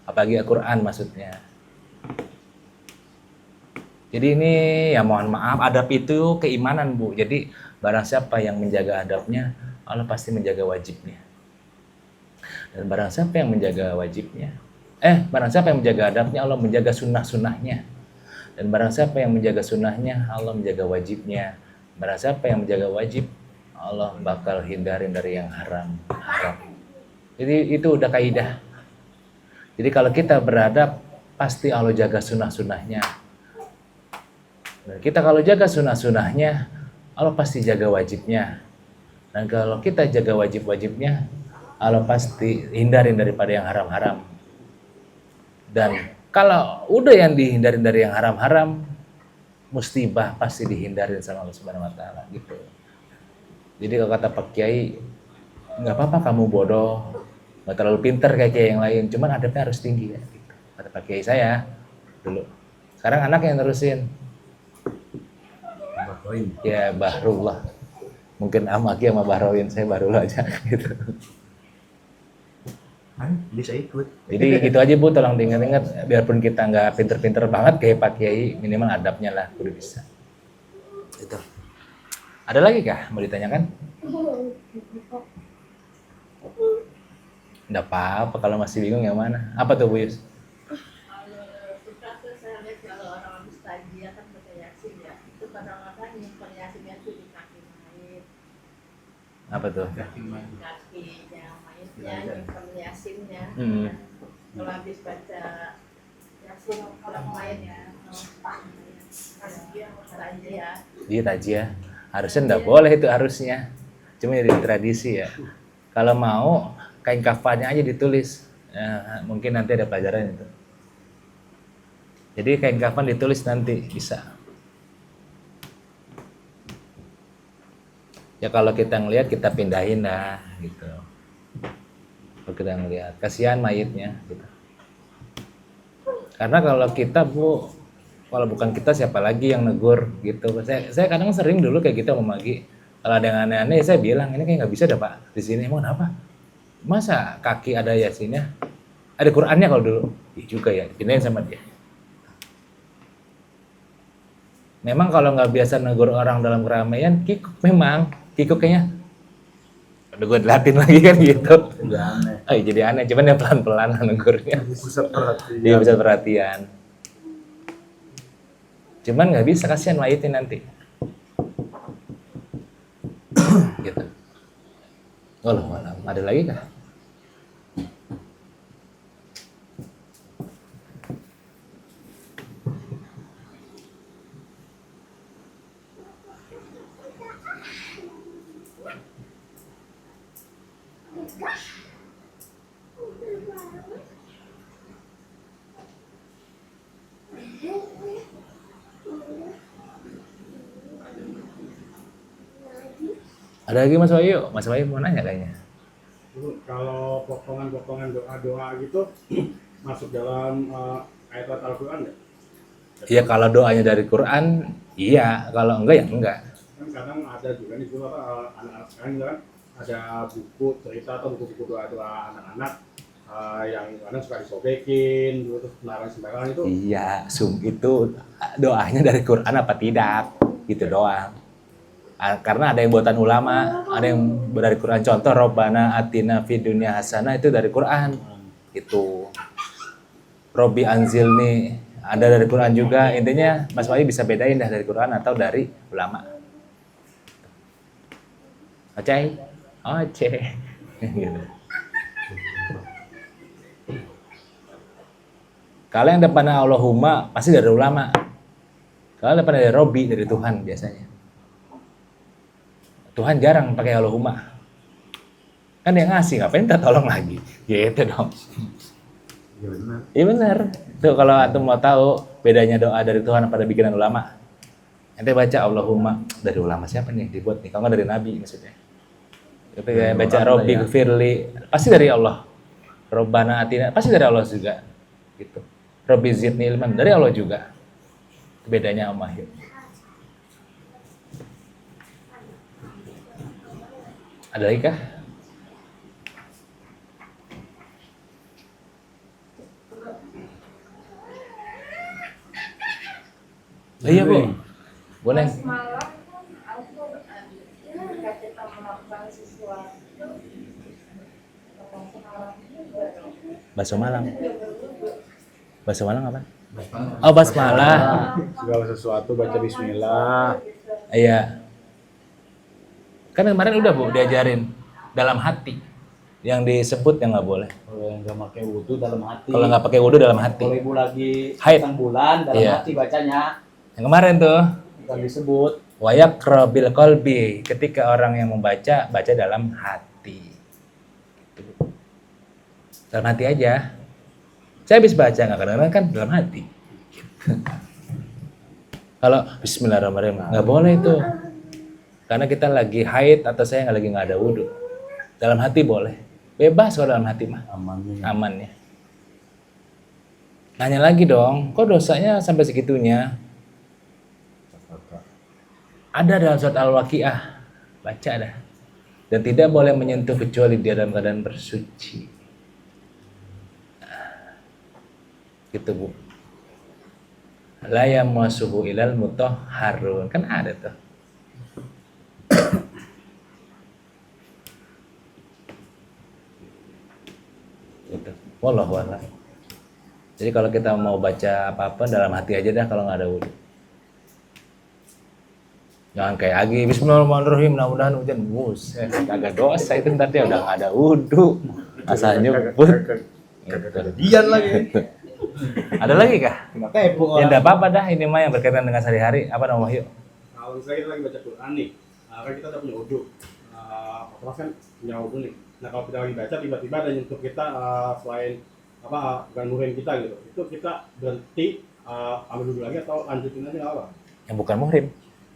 Apalagi Al-Quran maksudnya. Jadi ini ya mohon maaf, adab itu keimanan Bu. Jadi barang siapa yang menjaga adabnya, Allah pasti menjaga wajibnya. Dan barang siapa yang menjaga wajibnya, barang siapa yang menjaga adabnya, Allah menjaga sunnah-sunnahnya. Dan barang siapa yang menjaga sunnahnya, Allah menjaga wajibnya. Barang siapa yang menjaga wajib, Allah bakal hindarin dari yang haram. Jadi itu udah kaidah. Jadi kalau kita beradab, pasti Allah jaga sunnah-sunnahnya. Dan kita kalau jaga sunnah-sunnahnya, Allah pasti jaga wajibnya. Dan kalau kita jaga wajib-wajibnya, Allah pasti hindarin daripada yang haram-haram. Dan kalau udah yang dihindarin dari yang haram-haram, musibah pasti dihindarin sama Allah Subhanahu wa taala gitu. Jadi kalau kata Pak Kiai, nggak apa-apa kamu bodoh, nggak terlalu pinter kayak Kiai yang lain, cuman adabnya harus tinggi ya gitu. Kata Pak Kiai saya dulu. Sekarang anak yang terusin. Ya Bahrullah. Mungkin Amaki sama Bahroin, saya Bahrullah aja gitu. Bisa ikut. Jadi gitu aja Bu, tolong diingat-ingat, biarpun kita nggak pinter-pinter banget kayak Pak Kiai, minimal adabnya lah kudu bisa. Itu. Ada lagi kah mau ditanyakan? Nggak apa-apa, kalau masih bingung yang mana? Apa tuh Bu Yus? Kalau kita tuh saya lihat kalau orang habis tajia kan baca yasin ya, itu kadang-kadang nyimpen yasinnya tuh di kaki mayit, Apa tuh? kakinya mayitnya nyimpen yasinnya. Kalau habis baca yasin orang mayit ya, dia tajia. Dia tajia. Harusnya nggak boleh itu harusnya. Cuma jadi tradisi ya. Kalau mau kain kafannya aja ditulis. Ya, mungkin nanti ada pelajaran itu. Jadi kain kafan ditulis nanti bisa. Ya kalau kita ngelihat kita pindahin dah gitu. Kalau kita ngelihat kasihan mayitnya gitu. Karena kalau kita Bu, kalau bukan kita siapa lagi yang negur gitu. Saya kadang sering dulu kayak gitu sama Magi. Kalau ada yang aneh-aneh saya bilang ini kayak nggak bisa dah Pak di sini. Emang kenapa? Masa kaki ada yasinnya? Ada Qurannya kalau dulu. Iya juga ya, dipindahin sama dia. Memang kalau nggak biasa negur orang dalam keramaian, kikuk memang. Kikuk kayaknya. Udah gue dilatih lagi kan gitu. Udah aneh. Oh, jadi aneh, cuman ya pelan-pelan negurnya. Pusat perhatian. Dia bisa perhatian. Cuman nggak bisa, kasihan mayitnya nanti. Gitu. Walau malam, ada lagi kah? Ada lagi Mas Wahyu? Mas Wahyu mau nanya kayaknya. Kalau potongan-potongan doa-doa gitu masuk dalam ayat Al-Quran nggak? Iya kalau doanya dari Quran, iya. Kalau enggak ya enggak. Kan kadang ada juga nih anak-anak sekarang kan ada buku cerita atau buku-buku doa-doa anak-anak yang kadang suka disobekin, dulu terus melarang sembarangan itu. Iya, itu doanya dari Quran apa tidak? Gitu doang. Karena ada yang buatan ulama, ada yang dari Quran. Contoh Robbana atina fid dunya hasanah itu dari Quran. Itu. Robbi anzilni ada dari Quran juga. Intinya Mas Wahyu bisa bedain dah dari Quran atau dari ulama. Oke. Gitu. Kalau yang depannya Allahumma pasti dari ulama. Kalau depannya dari Robbi dari Tuhan biasanya. Tuhan jarang pakai Allahumma. Kan yang ngasih, ngapain minta tolong lagi? Gitu dong. Iya benar. Tuh kalau antum mau tahu bedanya doa dari Tuhan pada bikinan ulama. Ente baca Allahumma dari ulama siapa nih dibuat nih? Kalau nggak dari Nabi maksudnya. Tapi kayak baca Robbi Gfirli pasti dari Allah. Robbana atina pasti dari Allah juga. Gitu. Robbi zidni ilman dari Allah juga. Bedanya sama Mahir. Ada lagi kah? Iya Bu, boleh. Pas malam kan aku ketika kita melakukan sesuatu Bakso Malang. Bakso Malang apa? Oh, basmalah. Segala sesuatu baca bismillah. Iya. Kan kemarin udah Bu diajarin dalam hati. Yang disebut yang nggak boleh. Kalau yang nggak pakai wudhu dalam hati. Kalau nggak pakai wudhu dalam hati. Kalau ibu lagi Haid. pasang bulan dalam Iya. hati bacanya. Yang kemarin tuh Bukan disebut. wayaqra bil qalbi, ketika orang yang membaca baca dalam hati. Gitu. Dalam hati aja. Saya habis baca nggak kadang-kadang kan dalam hati. Kalau Bismillahirrahmanirrahim nggak boleh itu, karena kita lagi haid atau saya nggak ada wudhu. Dalam hati boleh, bebas kalau dalam hati mah aman ya. Nanya lagi dong, kok dosanya sampai segitunya? Ada dalam surat Al-Waqiah, baca dah. Dan tidak boleh menyentuh kecuali dia dalam keadaan bersuci. Gitu Bu. La yamassuhu ilal mutahharun, kan ada tuh. Gitu. Wallahu a'lam. Jadi kalau kita mau baca apa-apa dalam hati aja dah kalau nggak ada wudhu. Jangan kayak lagi Bismillahirrahmanirrahim, mudah-mudahan hujan. Buset, kagak dosa itu ntar dia udah nggak ada wudhu. Asal nyebut. Dian lagi. Ada lagi kah? Nggak tepo Ya orang. enggak apa-apa dah, ini mah yang berkaitan dengan sehari-hari. Apa nama Wahyu? Kalau misalnya kita lagi baca Quran nih, kan kita udah punya wudhu. Prof kan punya wudhu nih. Nah kalau kita lagi baca tiba-tiba ada nyentuh kita selain apa bukan murim kita gitu, itu kita berhenti ambil wudhu lagi atau lanjutin aja nggak apa? Yang bukan muhrim.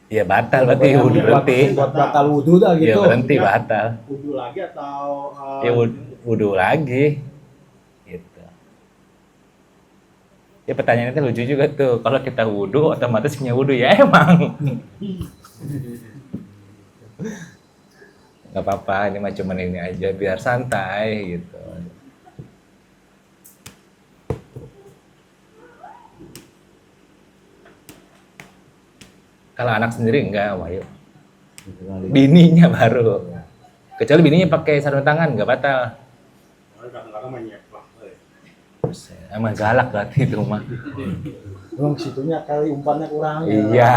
Ya batal berarti wudhu berhenti. Buat batal wudhu dah Ya gitu. berhenti batal. Wudhu lagi atau Ya wudhu lagi. Gitu. Ya pertanyaannya itu lucu juga tuh. Kalau kita wudhu otomatis punya wudhu ya emang. Gak apa-apa, ini mah cuman ini aja biar santai gitu. Kalau anak sendiri enggak, Wahyu. Bininya baru. Kecuali bininya pakai sarung tangan enggak batal. kadang-kadang main nyeplak. Buset, emang galak berarti itu mah. Emang situnya kali umpannya kurang. Iya.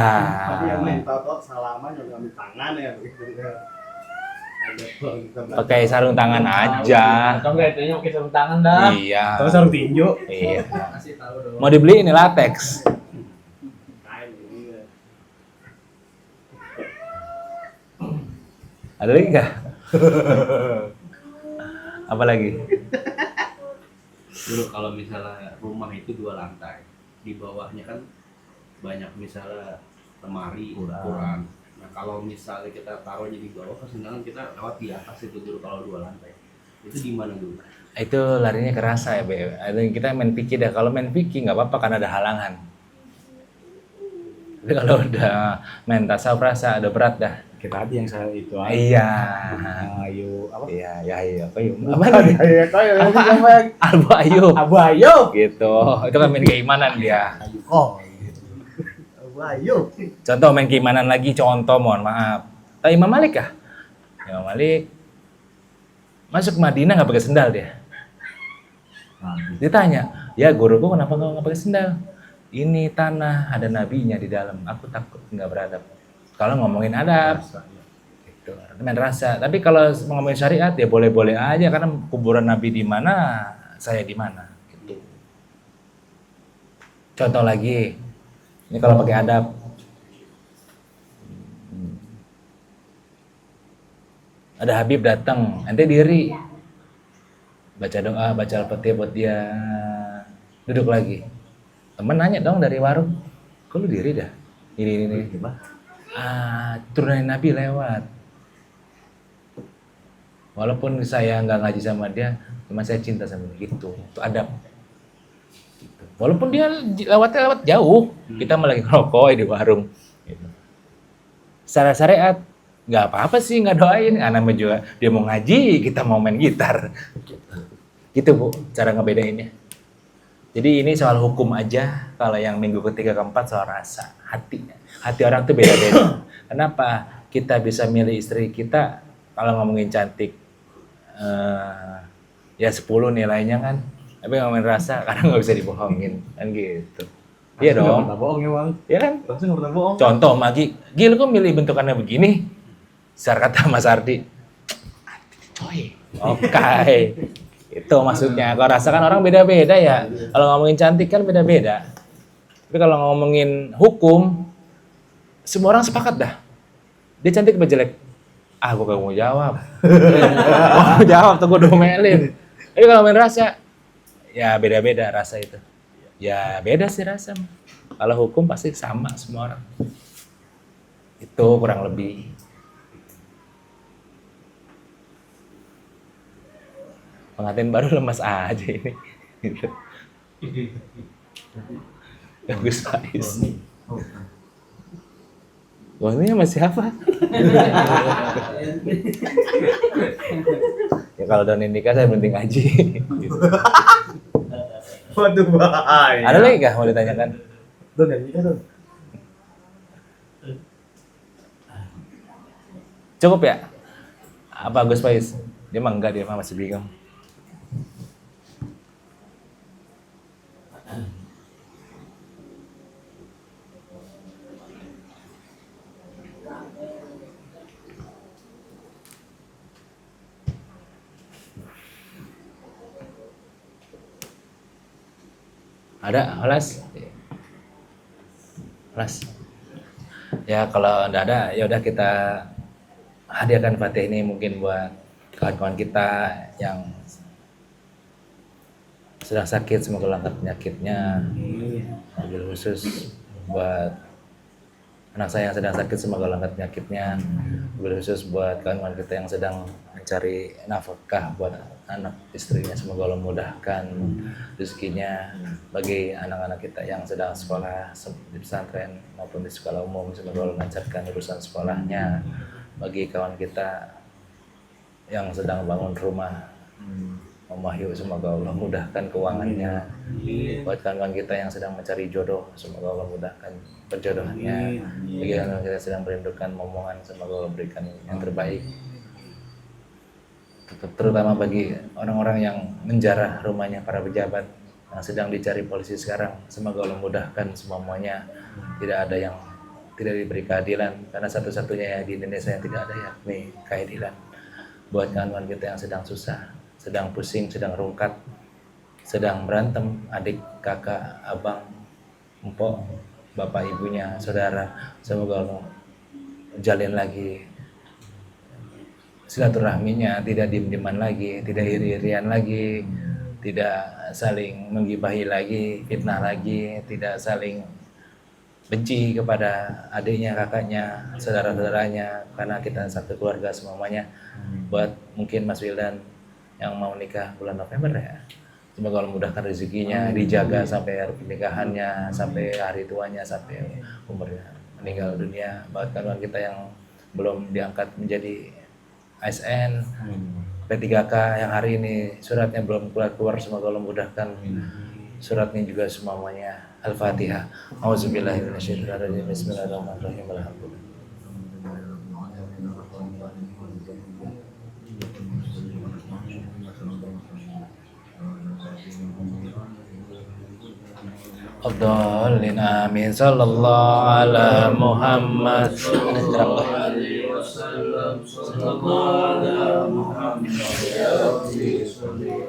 Tapi yang main tahu salaman yang ngambil tangan ya begitu ya. Pakai sarung tangan aja. Atau enggak itunya pakai sarung tangan dah. Iya. Atau sarung tinju. Iya. Kasih tahu dong. Mau dibeli ini latex. Kain ini ya. Ada lagi nggak? Apa lagi? Dulu kalau misalnya rumah itu 2 lantai, di bawahnya kan banyak misalnya lemari, Quran. Nah kalau misalnya kita taruhnya di bawah, sedangkan kita lewat di atas itu dulu kalau 2 lantai. Itu di mana dulu? Itu larinya kerasa ya, Be. Kita main pikir dah. Kalau main pikir nggak apa-apa karena ada halangan. Tapi kalau udah main tasawuf rasa ada berat dah. Kita tadi yang saya itu Iya. ayo apa? Iya, ya iya. Apa yuk? Apa Apa nih? ya kayak Abu Ayub. Abu Ayo. Gitu. Itu kan main keimanan dia. Oh. Gitu. Abu Ayo. Contoh main keimanan lagi, contoh mohon maaf. Imam Malik kah? Imam Malik masuk ke Madinah nggak pakai sendal dia. Ditanya, ya guruku kenapa nggak pakai sendal? Ini tanah ada nabinya di dalam. Aku takut nggak beradab. Kalau ngomongin adab, gitu. Main rasa. Tapi kalau ngomongin syariat ya boleh-boleh aja karena kuburan Nabi di mana, saya di mana. Gitu. Contoh lagi, ini kalau pakai adab. Ada Habib datang, ente diri, baca doa, baca Al-Fatihah buat dia, duduk lagi. Temen nanya dong dari warung, kok lu diri dah? Ini. Turunan Nabi lewat. Walaupun saya nggak ngaji sama dia, cuma saya cinta sama dia gitu. Itu adab. Gitu. Walaupun dia lewat jauh, kita malah lagi ngerokok di warung. Gitu. Secara syariat nggak apa-apa sih nggak doain. Namanya juga dia mau ngaji, kita mau main gitar. Gitu Bu, cara ngebedainnya. Jadi ini soal hukum aja. Kalau yang minggu ketiga keempat soal rasa, hatinya. Hati orang tuh beda-beda. Kenapa? Kita bisa milih istri kita kalau ngomongin cantik ya 10 nilainya kan. Tapi ngomongin rasa karena nggak bisa dibohongin kan gitu. Iya dong. Nggak pernah bohong ya bang. Iya kan? Langsung nggak pernah bohong. Contoh Magi, Gil kok milih bentukannya begini? Secara kata Mas Ardi, coy. Oke. Itu maksudnya. Kalau rasa kan orang beda-beda ya. Kalau ngomongin cantik kan beda-beda. Tapi kalau ngomongin hukum, semua orang sepakat dah. Dia cantik apa jelek? Gue gak mau jawab. Mau jawab tuh gue domelin. Tapi kalau main rasa, ya beda-beda rasa itu. Ya beda sih rasa. Kalau hukum pasti sama semua orang. Itu kurang lebih. Pengantin baru lemas aja ini. Bagus Faiz. Wah ini sama siapa? Ya kalau udah nikah saya berhenti ngaji. Waduh bahaya. Ada lagi kah mau ditanyakan? Don ya nikah Don. Cukup ya? Apa Gus Faiz? Dia mah enggak, dia mah masih bingung. Ada, Alas? Alas? Ya kalau enggak ada, ya udah kita hadiahkan Fatih ini mungkin buat kawan-kawan kita yang sedang sakit, semoga langkat penyakitnya. Wabil khusus buat anak saya yang sedang sakit, semoga langkat penyakitnya. Wabil khusus buat kawan-kawan kita yang sedang mencari nafkah buat anak istrinya, semoga Allah mudahkan rezekinya. Bagi anak-anak kita yang sedang sekolah di pesantren maupun di sekolah umum, semoga Allah lancarkan urusan sekolahnya. Bagi kawan kita yang sedang bangun rumah, Wahyu, semoga Allah mudahkan keuangannya. Buat kawan-kawan kita yang sedang mencari jodoh, semoga Allah mudahkan perjodohannya. Bagi kawan-kawan kita yang sedang merindukan momongan, semoga Allah berikan yang terbaik. Terutama bagi orang-orang yang menjarah rumahnya para pejabat yang sedang dicari polisi sekarang, semoga Allah mudahkan semuanya. Tidak ada yang tidak diberi keadilan, karena satu-satunya di Indonesia yang tidak ada yakni keadilan. Buat kawan-kawan kita yang sedang susah, sedang pusing, sedang rungkat, sedang berantem, adik, kakak, abang, empok, bapak, ibunya, saudara, semoga Allah jalin lagi silaturahminya, tidak diem-dieman lagi, tidak iri-irian lagi, tidak saling menggibahi lagi, fitnah lagi, tidak saling benci kepada adiknya, kakaknya, saudara-saudaranya, karena kita satu keluarga semuanya. Buat mungkin Mas Wildan yang mau nikah bulan November ya, semoga Allah mudahkan rezekinya, dijaga sampai hari pernikahannya, sampai hari tuanya, sampai umurnya meninggal dunia. Buat kawan kita yang belum diangkat menjadi ASN. P3K yang hari ini suratnya belum keluar, semoga Allah mudahkan suratnya juga semuanya. Al-Fatihah. Auzubillahi minasyaitonir rajim. Bismillahirrahmanirrahim. Alhamdulillah. Afdhalin amin sallallahu ala Muhammad sallallahu alaihi wasallam sallallahu ala Muhammad ya Rabbi salli